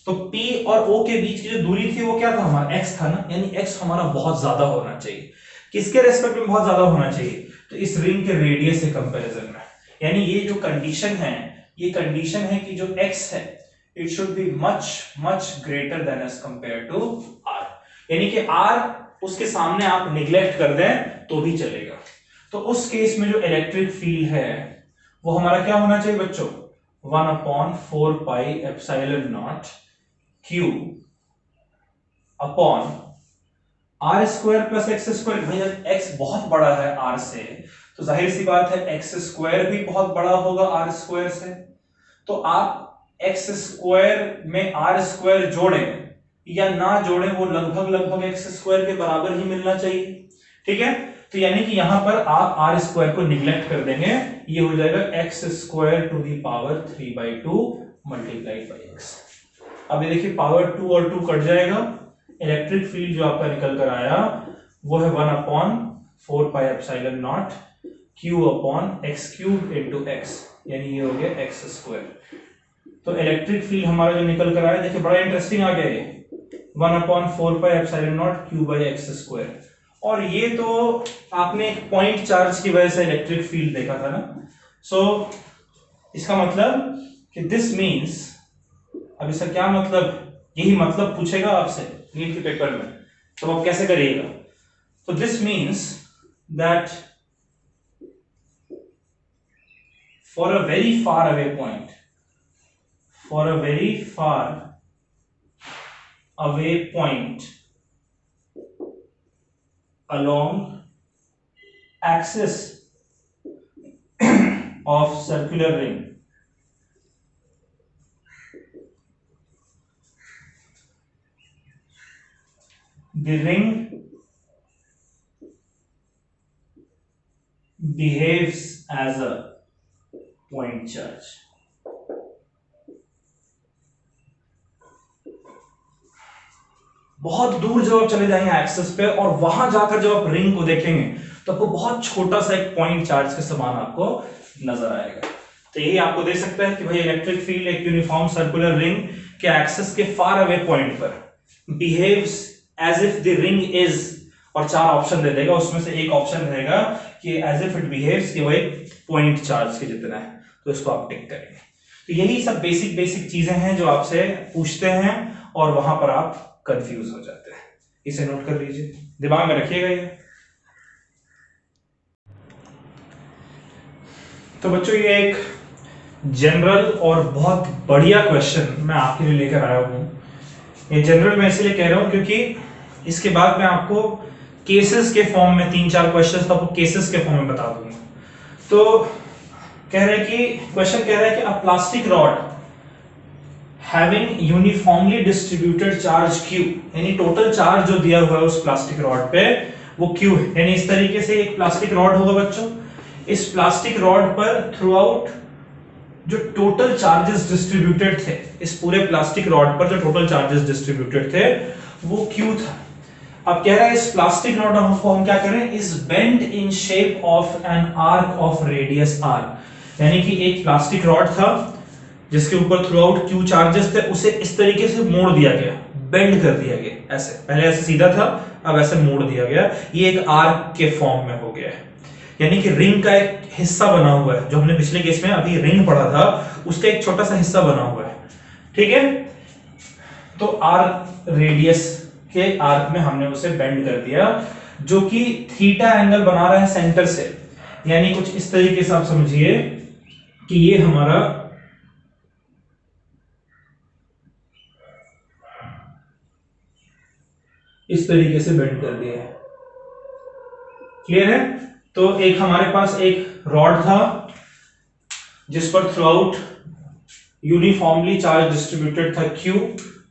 तो P और O के बीच की जो दूरी थी वो क्या था, हमारा x था ना, यानी x हमारा बहुत ज्यादा होना चाहिए। किसके रेस्पेक्ट में बहुत ज्यादा होना चाहिए, तो इस रिंग के रेडियस से कंपैरिजन में। यानी ये जो कंडीशन है, ये कंडीशन है कि जो x है it should be much much greater than as compared to r। यानी कि r उसके सामने आप निग्लेक्ट कर दें तो भी चलेगा। तो उस केस में जो इलेक्ट्रिक फील्ड है वो हमारा क्या होना चाहिए बच्चों, 1/4 pi epsilon naught Q upon r square plus x square. भाई x बहुत बड़ा है r से, तो जाहिर सी बात है एक्स स्क्वायर भी बहुत बड़ा होगा आर स्क्वायर से। तो आप एक्स स्क्वायर में आर स्क्वायर जोड़ें या ना जोड़ें, वो लगभग एक्स स्क्वायर के बराबर ही मिलना चाहिए, ठीक है। तो यानी कि यहां पर आप आर स्क्वायर को निगलेक्ट कर देंगे, ये हो जाएगा x square to the power 3/2 multiplied by x. अब ये देखिए पावर 2 और 2 कट जाएगा, इलेक्ट्रिक फील्ड जो आपका निकल कर आया वो है 1/4 pi epsilon naught Q upon x cube into x, यानी ये हो गया एक्स स्क्वायर। तो इलेक्ट्रिक फील्ड हमारा जो निकल कर आया, देखिए बड़ा इंटरेस्टिंग आ गया ये, 1/4 pi epsilon naught Q by x square. और ये तो आपने एक पॉइंट चार्ज की वजह से इलेक्ट्रिक फील्ड देखा था ना। सो इसका मतलब कि दिस मीन्स, अब इसका क्या मतलब, यही मतलब पूछेगा आपसे नीट के पेपर में, तो आप कैसे करिएगा। तो this means that for a very far away point, for a very far away point along axis of circular ring, the ring behaves as a point charge। बहुत दूर जब आप चले जाएंगे एक्सिस पे और वहां जाकर जब आप रिंग को देखेंगे तो आपको बहुत छोटा सा एक पॉइंट चार्ज के समान आपको नजर आएगा। तो यही आपको दे सकता है कि भाई इलेक्ट्रिक फील्ड एक यूनिफॉर्म सर्कुलर रिंग के एक्सिस के फार अवे पॉइंट पर behaves as if the ring is, और 4 ऑप्शन दे देगा, उसमें से एक ऑप्शन रहेगा कि एज इफ इट बिहेव्स कि वही पॉइंट चार्ज के जितना है, तो इसको आप टिक करेंगे। तो यही सब बेसिक चीजें हैं जो आपसे पूछते हैं और वहां पर आप कंफ्यूज हो जाते हैं। इसे नोट कर लीजिए, दिमाग में रखिएगा ये। तो बच्चों ये एक जनरल और बहुत बढ़िया क्वेश्चन मैं आपके लिए लेकर आया हूं। ये जनरल मैं इसलिए कह रहा हूं क्योंकि इसके बाद मैं आपको केसेस के फॉर्म में 3-4 क्वेश्चंस आपको केसेस के फॉर्म में बता दूंगा। तो कह रहे कि क्वेश्चन कह रहा है कि अ plastic rod having uniformly distributed charge Q, यानी टोटल चार्ज जो दिया हुआ है उस प्लास्टिक रॉड पे वो Q है। यानी इस तरीके से एक प्लास्टिक रॉड होगा बच्चों, इस प्लास्टिक रॉड पर थ्रू आउट जो टोटल चार्जेस डिस्ट्रीब्यूटेड थे, इस पूरे प्लास्टिक रॉड पर जो टोटल चार्जेस डिस्ट्रीब्यूटेड थे वो Q था। अब कह रहा है इस प्लास्टिक रॉड को हम क्या करें, is bent in shape of an arc of radius R, यानी कि एक प्लास्टिक रॉड था जिसके ऊपर थ्रू आउट Q चार्जेस थे, उसे इस तरीके से मोड़ दिया गया, बेंड कर दिया गया, ऐसे पहले ऐसे सीधा था, अब ऐसे मोड़ दिया गया, ये एक आर्क के फॉर्म में हो गया है। यानी कि रिंग का एक हिस्सा बना हुआ है, जो हमने पिछले केस में अभी रिंग पढ़ा था उसका एक छोटा सा हिस्सा बना हुआ है, ठीक है। तो आर्क रेडियस के आर्क में हमने उसे बेंड कर दिया, जो कि थीटा एंगल बना रहा है सेंटर से। यानी कुछ इस तरीके से आप समझिए कि ये हमारा इस तरीके से बेंड कर दिया है, क्लियर है। तो एक हमारे पास एक रॉड था जिस पर through out uniformly charge distributed था Q,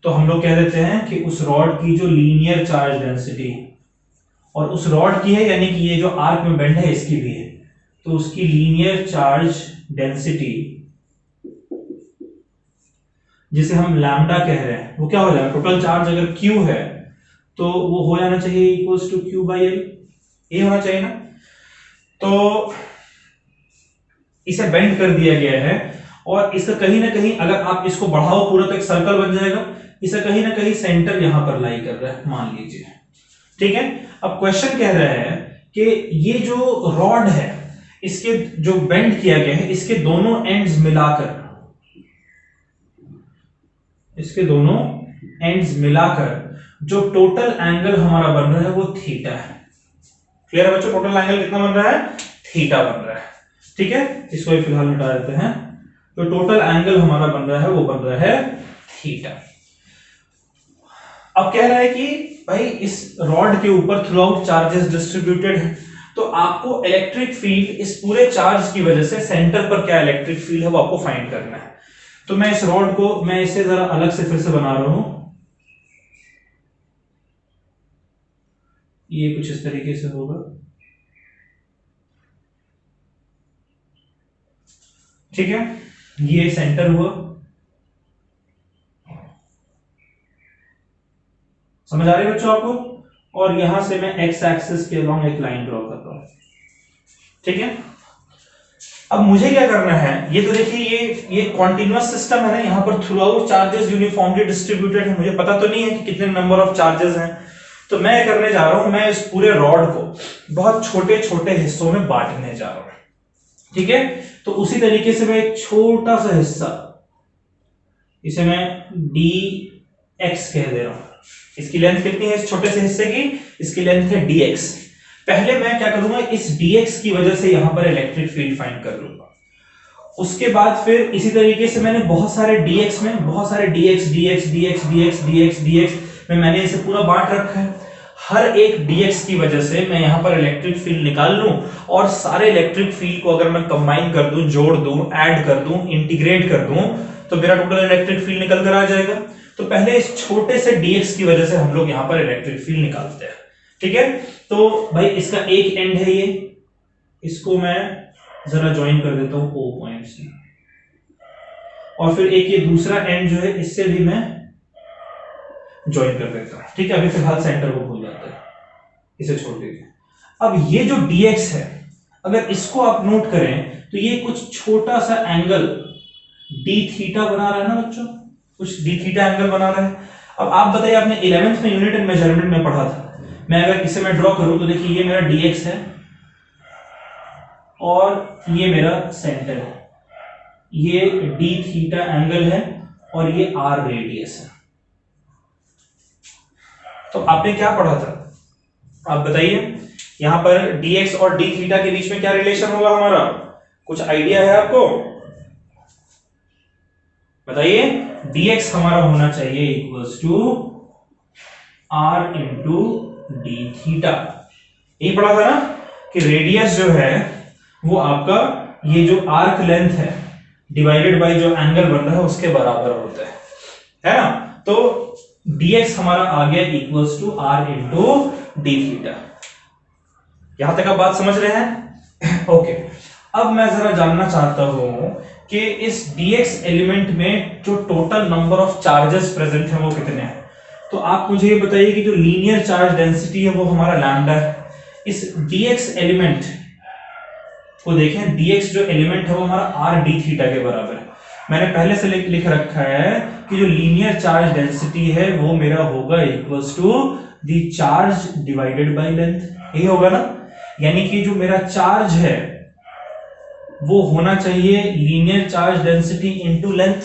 तो हम लोग कह देते हैं कि उस रॉड की जो लीनियर चार्ज डेंसिटी, और उस रॉड की है यानी कि ये जो आर्क में बेंड है इसकी भी है, तो उसकी लीनियर चार्ज डेंसिटी जिसे हम लैम्डा कह रहे हैं, वो क्या हो जाएगा, टोटल चार्ज अगर Q है तो वो हो जाना चाहिए इक्वल्स टू Q/L, ये होना चाहिए ना। तो इसे बेंड कर दिया गया है, और इसका कहीं ना कहीं अगर आप इसको बढ़ाओ पूरा तो एक सर्कल बन जाएगा, इसका कहीं ना कहीं सेंटर यहां पर लाई कर रहा है, मान लीजिए, ठीक है। अब क्वेश्चन कह रहा है कि ये जो रॉड है इसके जो बेंड किया गया है, इसके दोनों एंड्स मिलाकर, इसके दोनों एंड्स मिलाकर जो टोटल एंगल हमारा बन रहा है वो थीटा है। क्लियर है बच्चों, टोटल एंगल कितना बन रहा है, थीटा बन रहा है, ठीक है। इसको फिलहाल मिटा देते हैं। तो टोटल एंगल हमारा बन रहा है वो बन रहा है थीटा। अब कह रहा है कि भाई इस रॉड के ऊपर थ्रू आउट चार्जेस डिस्ट्रीब्यूटेड है, तो आपको इलेक्ट्रिक फील्ड इस पूरे चार्ज की वजह से सेंटर पर क्या इलेक्ट्रिक फील्ड है वो आपको फाइंड करना है। तो मैं इस रॉड को, मैं इसे जरा अलग से फिर से बना रहा हूं, ये कुछ इस तरीके से होगा, ठीक है। ये सेंटर हुआ, समझ आ रही है बच्चों आपको, और यहां से मैं एक्स एक्सिस के अलोंग एक लाइन ड्रॉ कर रहा हूं, ठीक है। अब मुझे क्या करना है, ये तो देखिए ये कॉन्टिन्यूअस सिस्टम है ना, यहां पर through out charges uniformly distributed है, मुझे पता तो नहीं है कि कितने नंबर ऑफ चार्जेस हैं। तो मैं करने जा रहा हूं, मैं इस पूरे रॉड को बहुत छोटे छोटे हिस्सों में बांटने जा रहा हूं, ठीक है। तो उसी तरीके से मैं एक छोटा सा हिस्सा, इसे मैं dx कह दे रहा हूं। इसकी लेंथ कितनी है इस छोटे से हिस्से की, इसकी लेंथ है dx। पहले मैं क्या करूंगा, इस dx की वजह से यहां पर इलेक्ट्रिक फील्ड फाइंड कर लूंगा। उसके बाद फिर इसी तरीके से मैंने बहुत सारे dx में, बहुत सारे dx dx dx dx dx dx में मैंने इसे पूरा बांट रखा है। हर एक dx की वजह से मैं यहां पर इलेक्ट्रिक फील्ड निकाल लूं, और सारे इलेक्ट्रिक फील्ड को अगर मैं कंबाइन कर दूं, जोड़ दूं, ऐड कर दूं, इंटीग्रेट कर दूं, तो मेरा टोटल इलेक्ट्रिक फील्ड निकल कर आ जाएगा। तो पहले इस छोटे से dx की वजह से हम लोग यहां पर इलेक्ट्रिक फील्ड निकालते हैं, ठीक है। तो भाई इसका एक एंड है ये, इसको मैं जरा ज्वाइन कर देता हूं O पॉइंट से, और फिर एक ये दूसरा एंड जो है इससे भी मैं ज्वाइन कर देता हूं, ठीक है। अभी फिलहाल सेंटर को भूल जाते हैं, इसे छोड़ दीजिए। अब ये जो dx है, अगर इसको आप नोट करें तो ये कुछ छोटा सा एंगल d थीटा बना रहा है ना बच्चों, कुछ d थीटा एंगल बना रहा है। अब आप बताइए, आपने 11th में यूनिट एंड मेजरमेंट में पढ़ा था, मैं अगर इसे मैं ड्रॉ करूं तो देखिए ये मेरा dx है और ये मेरा सेंटर है, ये d थीटा एंगल है और ये r रेडियस है। तो आपने क्या पढ़ा था, आप बताइए, यहां पर dx और d थीटा के बीच में क्या रिलेशन होगा हमारा, कुछ आइडिया है आपको, बताइए। dx हमारा होना चाहिए equals to r into d theta. यही पढ़ा था ना कि रेडियस जो है वो आपका ये जो आर्क लेंथ है डिवाइडेड बाय जो एंगल बन रहा है उसके बराबर होता है ना। तो dx हमारा आ गया equals to r into d theta. यहां तक आप बात समझ रहे हैं? ओके। अब मैं जरा जानना चाहता हूं कि इस dx एलिमेंट में जो total number of charges present है वो कितने हैं। तो आप मुझे ये बताइए कि जो लीनियर चार्ज डेंसिटी है वो हमारा लैम्डा है। इस dx एलिमेंट को देखें, dx जो एलिमेंट है वो हमारा r d थीटा के बराबर है। मैंने पहले से लिख रखा है कि जो लीनियर चार्ज डेंसिटी है वो मेरा होगा equals to the charge divided by length, यही होगा ना। यानी कि जो मेरा चार्ज है वो होना चाहिए linear charge density into length.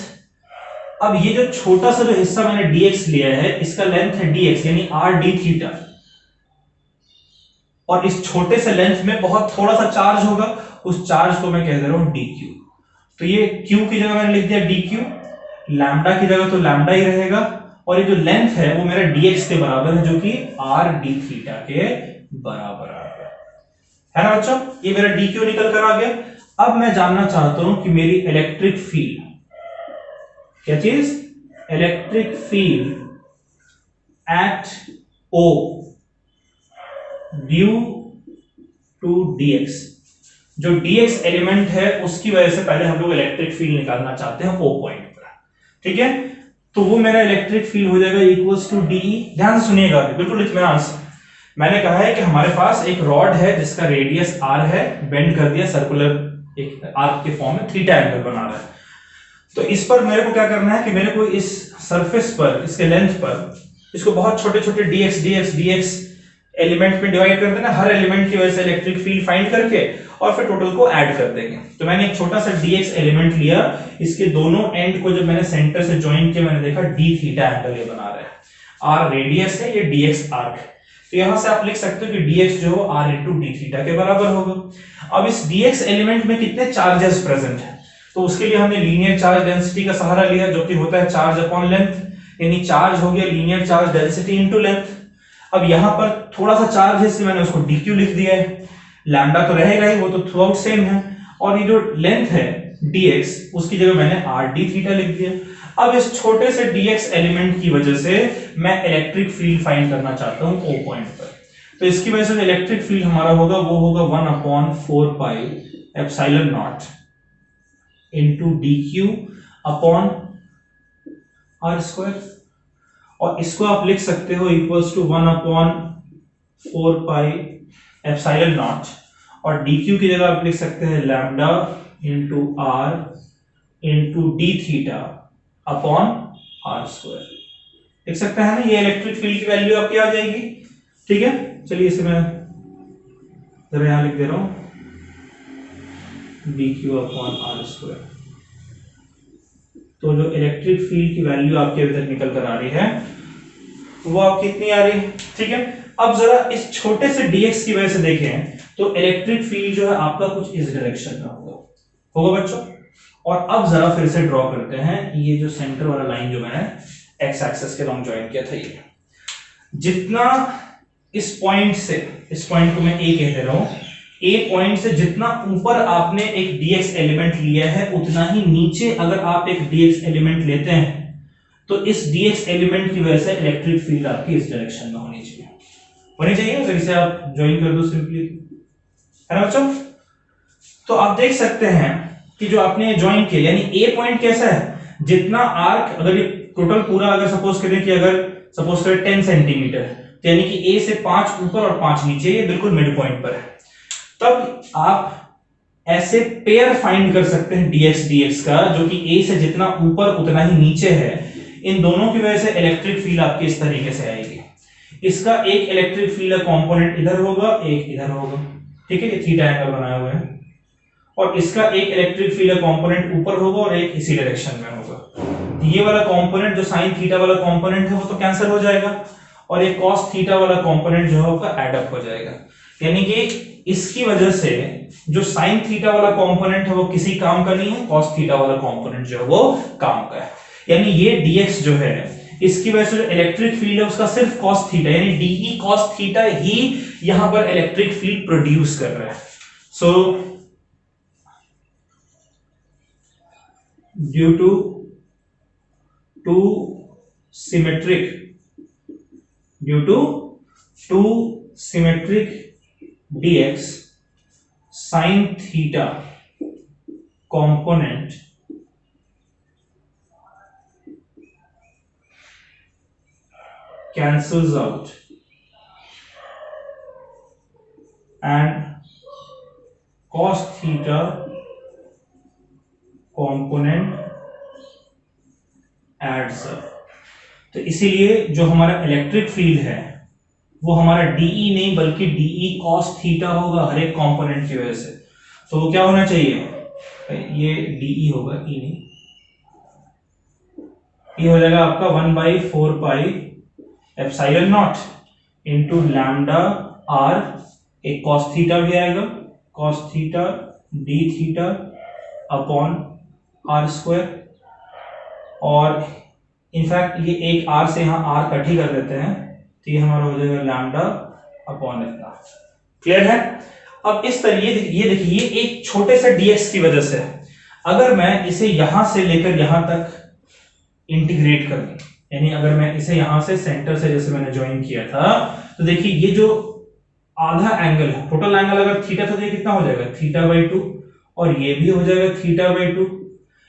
अब ये जो छोटा सा जो हिस्सा मैंने dx लिया है, इसका लेंथ है dx यानी r d थीटा, और इस छोटे से लेंथ में बहुत थोड़ा सा चार्ज होगा, उस चार्ज को मैं कह दे रहा हूं dq। तो ये q की जगह मैंने लिख दिया dq, लैम्डा की जगह तो लैम्डा ही रहेगा, और ये जो लेंथ है वो मेरा dx के बराबर है, जो कि r d थीटा के बराबर आ गया, है ना बच्चों। ये मेरा dq निकल कर आ गया। अब मैं जानना चाहता हूं कि मेरी इलेक्ट्रिक फील्ड, क्या चीज, electric field at O due to dx, जो dx एलिमेंट है उसकी वजह से पहले हम लोग इलेक्ट्रिक फील्ड निकालना चाहते हैं O पॉइंट पर, ठीक है। तो वो मेरा इलेक्ट्रिक फील्ड हो जाएगा इक्वल्स टू dE। ध्यान से सुनिएगा, बिल्कुल इत्मीनान से। मैंने कहा है कि हमारे पास एक रॉड है जिसका रेडियस r है, बेंड कर दिया सर्कुलर एक आर्क के फॉर्म में, थीटा एंगल बना रहा है। तो इस पर मेरे को क्या करना है कि मेरे को इस सरफेस पर, इसके लेंथ पर, इसको बहुत छोटे छोटे dx एलिमेंट में डिवाइड कर देना, हर एलिमेंट की वजह से इलेक्ट्रिक फील्ड फाइंड करके, और फिर टोटल को ऐड कर देंगे। तो मैंने एक छोटा सा dx एलिमेंट लिया, इसके दोनों एंड को जब मैंने सेंटर से ज्वाइन किया, मैंने देखा d थीटा एंगल ये बना रहा है, r रेडियस है, ये dx आर्क है। तो यहां से आप लिख सकते हो कि dx जो r इंटू d थीटा के बराबर होगा। अब इस dx एलिमेंट में कितने चार्जेस प्रेजेंट है, तो उसके लिए हमने लीनियर चार्ज डेंसिटी का सहारा लिया, जो कि होता है चार्ज अपॉन लेंथ, यानी चार्ज हो गया linear charge density into length. अब यहां पर थोड़ा सा चार्ज है इसलिए मैंने उसको dq लिख दिया है, लैम्डा तो रहेगा ही, वो तो थ्रू आउट सेम है, और ये जो लेंथ है dx उसकी जगह मैंने r d थीटा लिख दिया। अब इस छोटे से dx एलिमेंट की वजह से मैं इलेक्ट्रिक फील्ड फाइंड करना चाहता हूं O पॉइंट पर। तो इसकी वजह से जो इलेक्ट्रिक फील्ड हमारा होगा वो होगा 1/4 pi epsilon not into dq upon r square, और इसको आप लिख सकते हो equals to 1/4 pi epsilon naught, और dq की जगह आप लिख सकते हैं lambda into r into d theta upon r square, लिख सकते हैं ना। ये इलेक्ट्रिक फील्ड की वैल्यू आपकी आ जाएगी, ठीक है। चलिए इसे मैं जरा यहां लिख दे रहा हूं, dq अपॉन r स्क्वायर। तो जो इलेक्ट्रिक फील्ड की वैल्यू आपके अभी तक निकल कर आ रही है वो आपकी कितनी आ रही है, ठीक है। अब जरा इस छोटे से dx की वजह से देखें तो इलेक्ट्रिक फील्ड जो है आपका कुछ इस डायरेक्शन में होगा बच्चों। और अब जरा फिर से ड्रॉ करते हैं, ये जो सेंटर वाला लाइन जो मैंने x एक्सिस के लॉन्ग ज्वाइन किया था, ये जितना इस पॉइंट से, इस पॉइंट को मैं a कह दे रहा हूं, a पॉइंट से जितना ऊपर आपने एक dx एलिमेंट लिया है, उतना ही नीचे अगर आप एक dx एलिमेंट लेते हैं तो इस dx एलिमेंट की वजह से इलेक्ट्रिक फील्ड आपकी इस डायरेक्शन में होनी चाहिए। अगर इसे आप ज्वाइन कर दो सिंपली, है ना बच्चों। तो आप देख सकते हैं कि जो आपने ज्वाइन किया, यानी ए पॉइंट कैसा है, जितना आर्क, अगर ये टोटल पूरा अगर सपोज करें कि अगर सपोज करें 10 सेंटीमीटर, तो यानी कि ए से 5 ऊपर और 5 नीचे, ये बिल्कुल मिड पॉइंट पर है। तब आप ऐसे पेयर फाइंड कर सकते हैं dx का, जो कि ए से जितना ऊपर उतना ही नीचे है। इन दोनों की वजह से इलेक्ट्रिक फील्ड आपकी इस तरीके से आएगी। इसका एक इलेक्ट्रिक फील्ड कंपोनेंट इधर होगा, एक इधर होगा, ठीक है, ये थीटा एंगल बनाए हुए हैं। और इसका एक इलेक्ट्रिक फील्ड कंपोनेंट ऊपर होगा और एक इसी डायरेक्शन में होगा। ये वाला कंपोनेंट जो साइन थीटा वाला कंपोनेंट है वो तो कैंसिल हो जाएगा, और एक कॉस थीटा वाला कंपोनेंट जो है उसका ऐड अप हो जाएगा। यानी कि इसकी वजह से जो साइन थीटा वाला कंपोनेंट है वो किसी काम का नहीं है, कॉस थीटा वाला कंपोनेंट जो है वो काम का है। यानी ये dx जो है, इसकी वजह से जो इलेक्ट्रिक फील्ड है उसका सिर्फ cos थीटा, यानी dE cos थीटा ही यहां पर इलेक्ट्रिक फील्ड प्रोड्यूस कर रहा है। So due to to symmetric dx sin theta component cancels out and cos theta component add sir. तो इसीलिए जो हमारा इलेक्ट्रिक फील्ड है वो हमारा डीई नहीं बल्कि डीई कॉस थीटा होगा हर एक कंपोनेंट की वजह से। तो वो क्या होना चाहिए, ये डीई होगा, ई नहीं, ये हो जाएगा आपका 1/4 pi epsilon not into lambda r, एक कॉस थीटा भी आएगा, cos theta d theta upon r square, और इनफैक्ट ये एक आर से यहां आर कट ही कर देते हैं, तो ये हमारा हो जाएगा लैम्डा अपॉन इतना। क्लियर है। अब इस तरह ये देखिए ये एक छोटे से डीएक्स की वजह से है। अगर मैं इसे यहां से लेकर यहां तक इंटीग्रेट कर दूं, यानी अगर मैं इसे यहां से सेंटर से जैसे मैंने ज्वाइन किया था, तो देखिए ये जो आधा एंगल है, टोटल एंगल अगर थीटा था तो ये कितना हो जाएगा θ/2, और ये भी हो जाएगा θ/2।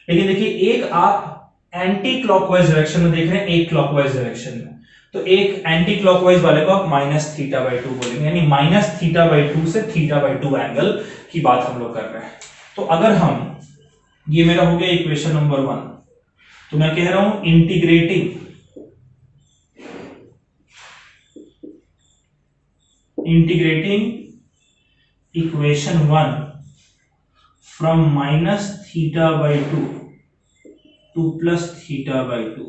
लेकिन देखिए एक आप एंटी क्लॉकवाइज डायरेक्शन में देख रहे हैं, एक क्लॉकवाइज डायरेक्शन में, तो एक एंटी क्लॉकवाइज वाले को आप -θ/2 बोलेंगे, यानी -θ/2 से θ/2 एंगल की बात हम लोग कर रहे हैं। तो अगर हम, ये मेरा हो गया इक्वेशन नंबर 1, तो मैं कह रहा हूं इंटीग्रेटिंग इक्वेशन 1 फ्रॉम -θ/2 टू +θ/2।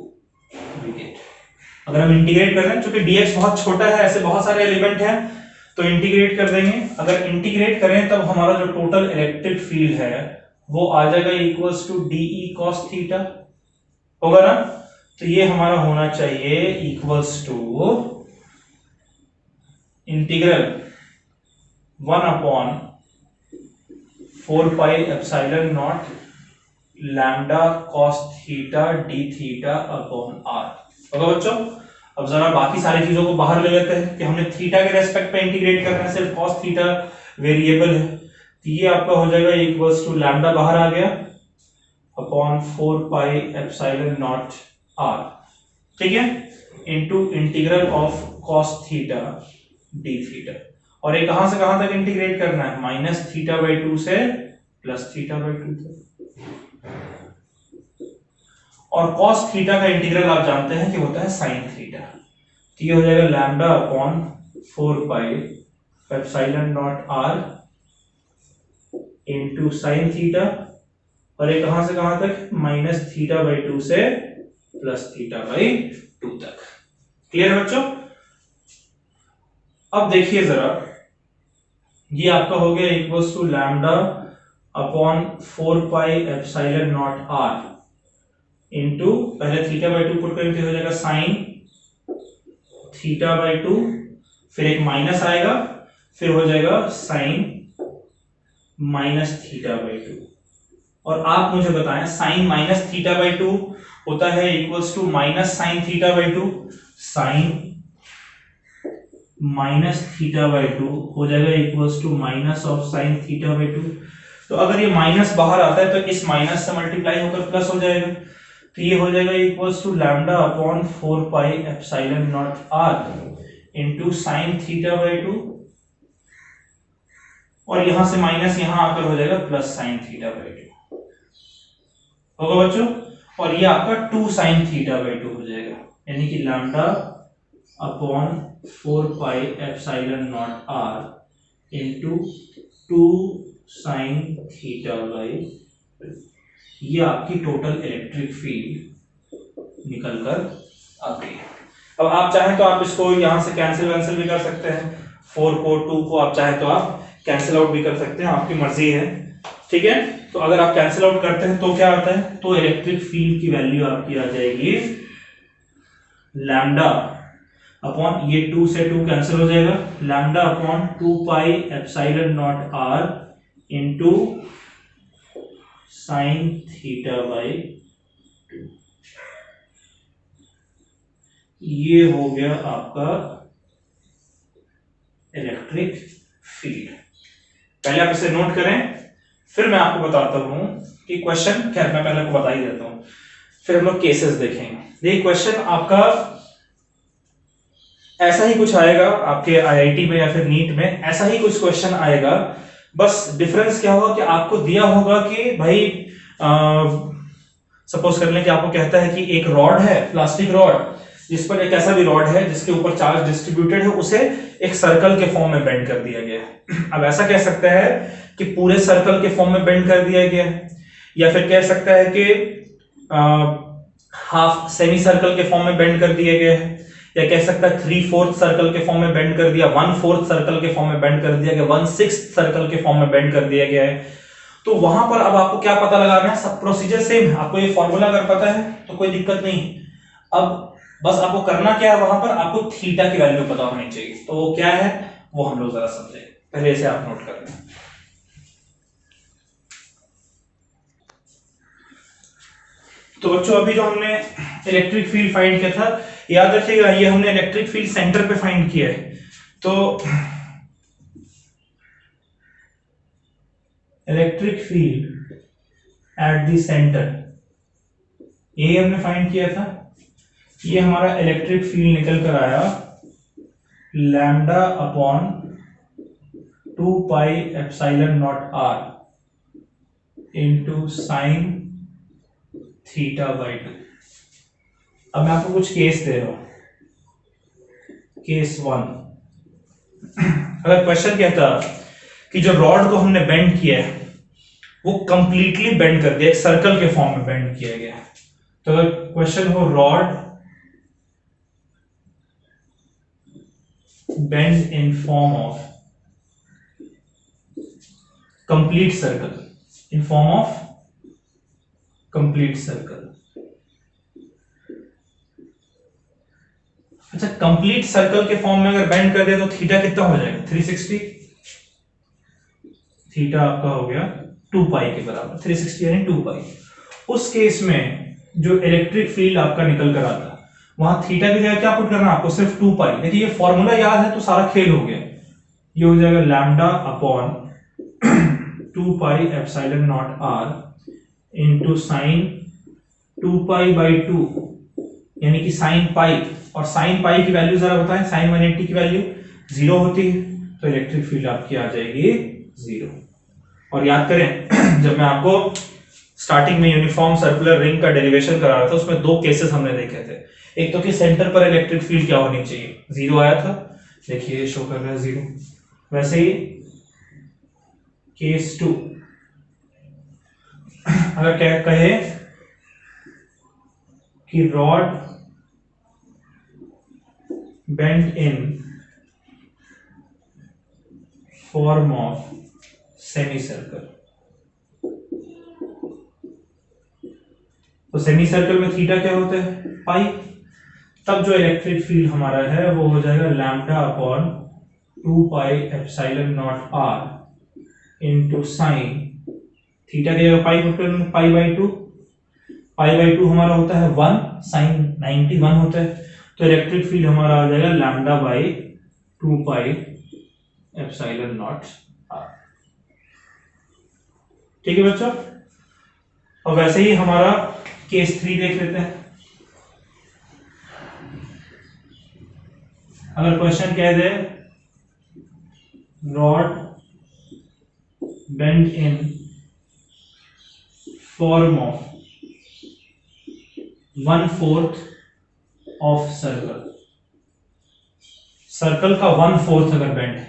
अगर हम इंटीग्रेट कर रहे हैं, क्योंकि dx बहुत छोटा है, ऐसे बहुत सारे एलिमेंट हैं, तो इंटीग्रेट कर देंगे। अगर इंटीग्रेट करें तब हमारा जो टोटल इलेक्ट्रिक फील्ड है वो आ जाएगा equals to d E cos theta, होगा ना। तो ये हमारा होना चाहिए equals to integral 1/4 pi epsilon not lambda cos theta d theta upon r. होगा बच्चों। अब जरा बाकी सारी चीजों को बाहर ले लेते हैं कि हमने थीटा के रेस्पेक्ट पे इंटीग्रेट करना है, सिर्फ कॉस थीटा वेरिएबल है, तो ये आपका हो जाएगा इक्वल्स टू लैम्डा बाहर आ गया upon 4 pi epsilon naught r, ठीक है, into integral of cos theta d theta. और ये कहां से कहां तक इंटीग्रेट करना है, -θ/2 से +θ/2 तक। और cos थीटा का इंटीग्रल आप जानते हैं कि होता है sin थीटा, तो ये हो जाएगा lambda upon 4 pi epsilon naught r into sin theta, और ये कहां से कहां तक, -θ/2 से +θ/2 तक। क्लियर है बच्चों। अब देखिए जरा, ये आपका हो गया equals to lambda upon 4 pi epsilon naught r into, पहले θ/2 पुट करेंगे तो हो जाएगा sin θ/2, फिर एक माइनस आएगा, फिर हो जाएगा sin -θ/2। और आप मुझे बताएं sin -θ/2 होता है इक्वल्स टू -sin θ/2, sin -θ/2 हो जाएगा equals to minus of sin θ/2। तो अगर ये माइनस बाहर आता है तो इस माइनस से मल्टीप्लाई होकर प्लस हो जाएगा, तो ये हो जाएगा equals to lambda upon 4 pi epsilon naught r into sin θ/2, और यहां से माइनस यहां आकर हो जाएगा प्लस sin θ/2, होगा बच्चों। और ये आपका 2 sin θ/2 हो जाएगा, यानी कि lambda upon 4 pi epsilon naught r into 2 sin θ/2। ये आपकी टोटल इलेक्ट्रिक फील्ड निकल कर आ गई है। अब आप चाहें तो आप इसको यहां से कैंसिल भी कर सकते हैं, 4 को 2 को आप चाहे तो आप कैंसिल आउट भी कर सकते हैं, आपकी मर्जी है, ठीक है। तो अगर आप कैंसिल आउट करते हैं तो क्या आता है, तो इलेक्ट्रिक फील्ड की वैल्यू आपकी आ जाएगी लैम्डा अपॉन, ये 2 से 2 कैंसिल हो जाएगा, lambda upon 2 pi epsilon naught r into sin θ/2। ये हो गया आपका इलेक्ट्रिक फील्ड। पहले आप इसे नोट करें, फिर मैं आपको बताता हूं कि क्वेश्चन, खैर मैं पहले आपको बता ही देता हूं, फिर हम लोग केसेस देखेंगे। ये क्वेश्चन आपका ऐसा ही कुछ आएगा आपके आईआईटी में या फिर नीट में, ऐसा ही कुछ क्वेश्चन आएगा। बस डिफरेंस क्या होगा कि आपको दिया होगा कि भाई सपोज कर लें कि आपको कहता है कि एक रॉड है, प्लास्टिक रॉड, जिस पर एक ऐसा भी रॉड है जिसके ऊपर चार्ज डिस्ट्रीब्यूटेड है, उसे एक सर्कल के फॉर्म में बेंड कर दिया गया है। अब ऐसा कह सकता है कि पूरे सर्कल के फॉर्म में बेंड कर दिया गया है, या फिर कह सकता है कि हाफ सेमी सर्कल के फॉर्म में बेंड कर दिया गया है, या कह सकता है 3/4 सर्कल के फॉर्म में बेंड कर दिया, 1/4 सर्कल के फॉर्म में बेंड कर दिया गया, 1/6 सर्कल के फॉर्म में बेंड कर दिया गया है। तो वहां पर अब आपको क्या पता लगाना है, सब प्रोसीजर सेम है, आपको ये फॉर्मूला अगर पता है तो कोई दिक्कत नहीं। अब बस आपको करना क्या है, वहां पर आपको थीटा की वैल्यू पता होनी चाहिए। तो वो क्या है वो हम लोग जरा समझे, पहले इसे आप नोट कर लें। तो बच्चों अभी जो हमने इलेक्ट्रिक फील्ड फाइंड किया था, याद रखिएगा ये हमने इलेक्ट्रिक फील्ड सेंटर पे फाइंड किया है। तो electric field at the centre ये हमने फाइंड किया था। ये हमारा इलेक्ट्रिक फील्ड निकल कर आया lambda upon 2 pi epsilon naught r into sine theta by 2। अब मैं आपको कुछ केस दे रहा हूं। केस 1, अगर क्वेश्चन कहता कि जो रॉड को हमने बेंड किया है वो कंप्लीटली बेंड कर दिया, एक सर्कल के फॉर्म में बेंड किया गया, तो अगर क्वेश्चन हो rod bend in form of complete circle, in form of complete circle. अच्छा, कंप्लीट सर्कल के फॉर्म में अगर बेंड कर दे तो थीटा कितना हो जाएगा, 360। थीटा आपका हो गया 2 पाई के बराबर, 360 यानी 2 पाई। उस केस में जो इलेक्ट्रिक फील्ड आपका निकल कर आता, वहां थीटा की जगह क्या पुट करना आपको, सिर्फ 2 पाई। देखिए ये फॉर्मूला याद है तो सारा खेल हो गया। ये हो जाएगा lambda upon 2 pi epsilon naught r into sine 2 pi by 2 यानी कि साइन पाई, और साइन पाई की वैल्यू जरा बताएं, साइन 180 की वैल्यू 0 होती है, तो इलेक्ट्रिक फील्ड आपकी आ जाएगी 0। और याद करें जब मैं आपको स्टार्टिंग में यूनिफॉर्म सर्कुलर रिंग का डेरिवेशन करा रहा था, उसमें 2 केसेस हमने देखे थे। एक तो कि सेंटर पर इलेक्ट्रिक फील्ड क्या होनी चाहिए, 0 आया था, देखिए शो कर रहा है 0। वैसे ही केस 2, अगर क्या कहे कि rod bend in form of semi circle, तो सेमी सर्कल में थीटा क्या होता है, पाई। तब जो इलेक्ट्रिक फील्ड हमारा है वो हो जाएगा lambda upon 2 pi epsilon naught r into sine theta की जगह पाई पुट करेंगे, पाई बाई 2। पाई बाई 2 हमारा होता है 1, साइन 90 1 होता है, तो इलेक्ट्रिक फील्ड हमारा आ जाएगा lambda by 2 pi epsilon naught r. ठीक है बच्चों, और वैसे ही हमारा केस 3 देख लेते हैं। अगर क्वेश्चन कह दे rod bend in form of 1/4 of circle, circle का 1/4 अगर बेंड है,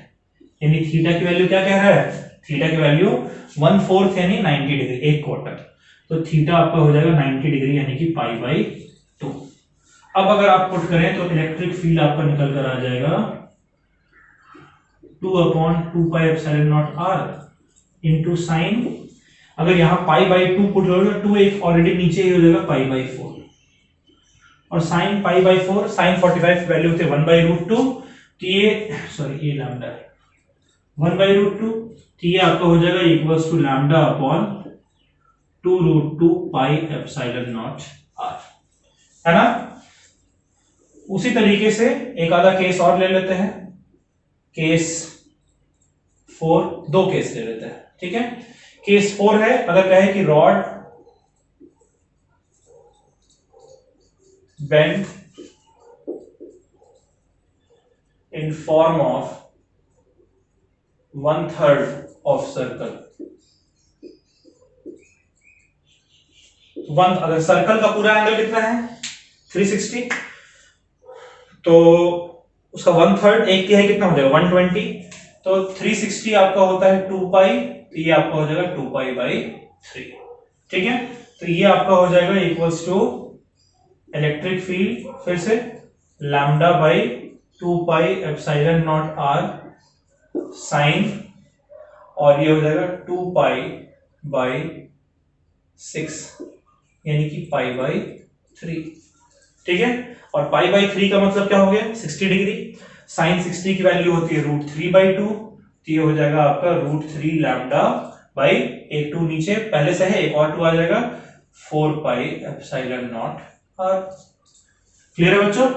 यानी थीटा की वैल्यू क्या कह रहा है, थीटा की वैल्यू 1/4 यानी 90 डिग्री, 1/4, तो थीटा आपका हो जाएगा 90 डिग्री यानी कि पाई बाई 2। अब अगर आप पुट करें तो इलेक्ट्रिक फील्ड आपका निकल कर आ जाएगा 2/2 pi epsilon naught r into sine, अगर यहां पाई बाई 2 पुट करोगे, 2 एक ऑलरेडी नीचे ही हो जाएगा, पाई बाई 4, और sine pi by 4, sine 45 value होती है 1/√2, तो ये सॉरी ये लैम्डा है 1/√2, तो ये आपका हो जाएगा equals to lambda upon 2√2 pi epsilon naught r, है ना। उसी तरीके से एक आधा केस और ले लेते हैं, केस 4, 2 केस ले लेते हैं, ठीक है। केस 4 है, अगर कहे कि rod bend in form of 1/3 of circle, one, अगर सर्कल का पूरा एंगल कितना है 360, तो उसका 1/3 एक तिहाई कितना हो जाएगा 120, तो 360 आपका होता है 2 पाई, तो ये आपका हो जाएगा 2 पाई बाई 3। ठीक है, तो ये आपका हो जाएगा इक्वल्स टू इलेक्ट्रिक फील्ड फिर से lambda by 2 pi epsilon naught r sine, और ये हो जाएगा 2 पाई बाई 6 यानी कि पाई बाई 3। ठीक है, और पाई बाई 3 का मतलब क्या हो गया 60 डिग्री, साइन 60 की वैल्यू होती है √3/2, तो ये हो जाएगा आपका √3 लैम्डा बाई एक 2 नीचे पहले से है, एक और 2 आ जाएगा 4 pi epsilon naught r. Clear है बच्चों?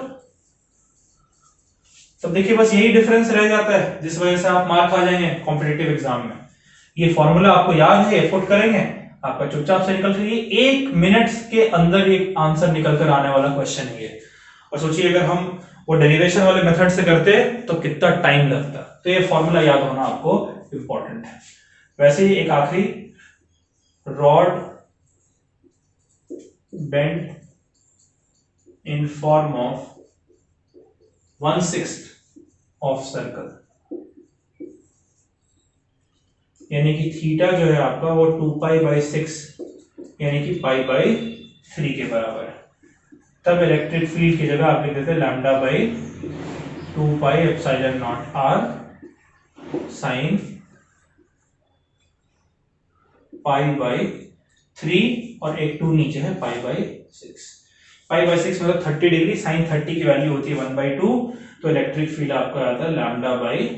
तो देखिए बस यही डिफरेंस रह जाता है जिस वजह से आप मार्क आ जाएंगे कॉम्पिटिटिव एग्जाम में। ये फॉर्मूला आपको याद है, एफर्ट करेंगे, आपका चुपचाप से निकल के 1 मिनट के अंदर एक आंसर निकल कर आने वाला क्वेश्चन है ये। और सोचिए अगर हम वो डेरिवेशन वाले मेथड से करते तो कितना टाइम लगता, तो ये फॉर्मूला याद होना आपको इंपॉर्टेंट है। वैसे ही एक आखिरी, rod bend in form of 1/6 of circle, यानी कि थीटा जो है आपका वो 2 पाई बाई 6 यानी कि पाई बाई 3 के बराबर है। तब इलेक्ट्रिक फील्ड की जगह आप लिख देते हैं lambda by 2 pi epsilon naught r sine pi by 3 और एक 2 नीचे है पाई बाई 6। पाई बाई 6 मतलब 30 डिग्री, साइन 30 की वैल्यू होती है 1/2, तो इलेक्ट्रिक फील्ड आपका आता है lambda by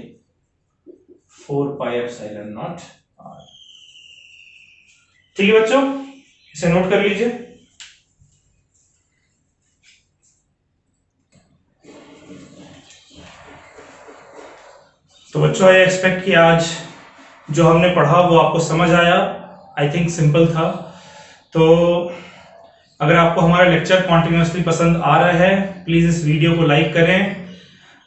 4 pi epsilon naught r. ठीक है बच्चों, इसे नोट कर लीजिए। तो बच्चों आई एक्सपेक्ट कि आज जो हमने पढ़ा वो आपको समझ आया, आई थिंक सिंपल था। तो अगर आपको हमारा लेक्चर कॉन्टिन्यूसली पसंद आ रहा है, प्लीज इस वीडियो को लाइक करें,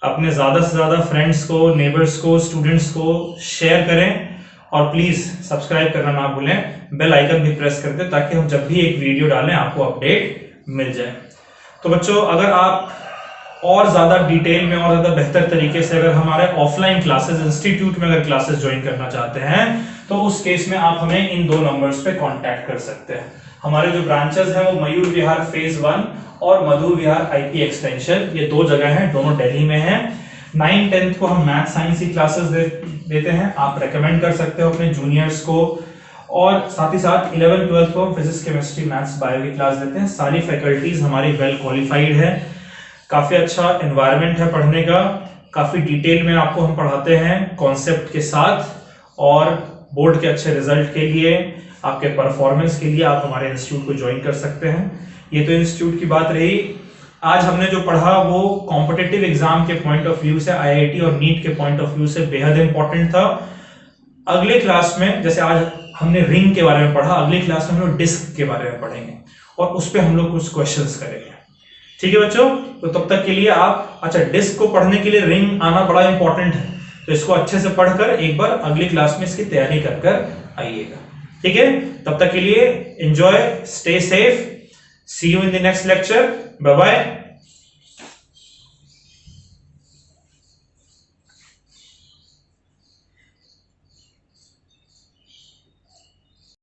अपने ज्यादा से ज्यादा फ्रेंड्स को, नेबर्स को, स्टूडेंट्स को शेयर करें, और प्लीज सब्सक्राइब करना ना भूलें, बेल आइकन भी प्रेस कर दें ताकि हम जब भी एक वीडियो डालें आपको अपडेट मिल जाए। तो बच्चों अगर आप और ज्यादा डिटेल में और ज्यादा बेहतर तरीके से अगर हमारे ऑफलाइन क्लासेस इंस्टीट्यूट में अगर क्लासेस ज्वाइन करना चाहते हैं, तो उस केस में आप हमें इन 2 नंबर्स पे कांटेक्ट कर सकते हैं। हमारे जो ब्रांचेस हैं वो मयूर विहार फेज 1 और मधु विहार आईपी एक्सटेंशन, ये 2 जगह हैं, दोनों दिल्ली में हैं। 9-10 को हम मैथ साइंस की क्लासेस देते हैं, आप रेकमेंड कर सकते हो अपने जूनियर्स को, और साथ ही साथ 11-12 को हम फिजिक्स, केमिस्ट्री, मैथ्स, बायो की क्लास देते हैं। सारी फैकल्टीज हमारी वेल क्वालिफाइड है, काफी अच्छा एनवायरनमेंट है पढ़ने का, काफी डिटेल में आपको हम पढ़ाते हैं कॉन्सेप्ट के साथ, और बोर्ड के अच्छे रिजल्ट के लिए, आपके परफॉर्मेंस के लिए आप हमारे इंस्टीट्यूट को ज्वाइन कर सकते हैं। ये तो इंस्टीट्यूट की बात रही। आज हमने जो पढ़ा वो कॉम्पिटिटिव एग्जाम के पॉइंट ऑफ व्यू से, आईआईटी और नीट के पॉइंट ऑफ व्यू से बेहद इंपॉर्टेंट था। अगले क्लास में, जैसे आज हमने रिंग के बारे में पढ़ा, अगली क्लास में हम लोग डिस्क के बारे में पढ़ेंगे और उस पर हम लोग कुछ क्वेश्चंस करेंगे। ठीक है बच्चों, तो तब तक के लिए आप, अच्छा डिस्क को पढ़ने के लिए रिंग आना बड़ा इंपॉर्टेंट है, तो इसको अच्छे से पढ़कर एक बार अगली क्लास में इसकी तैयारी कर आइएगा। ठीक है, तब तक के लिए enjoy, stay safe, see you in the next lecture, bye bye.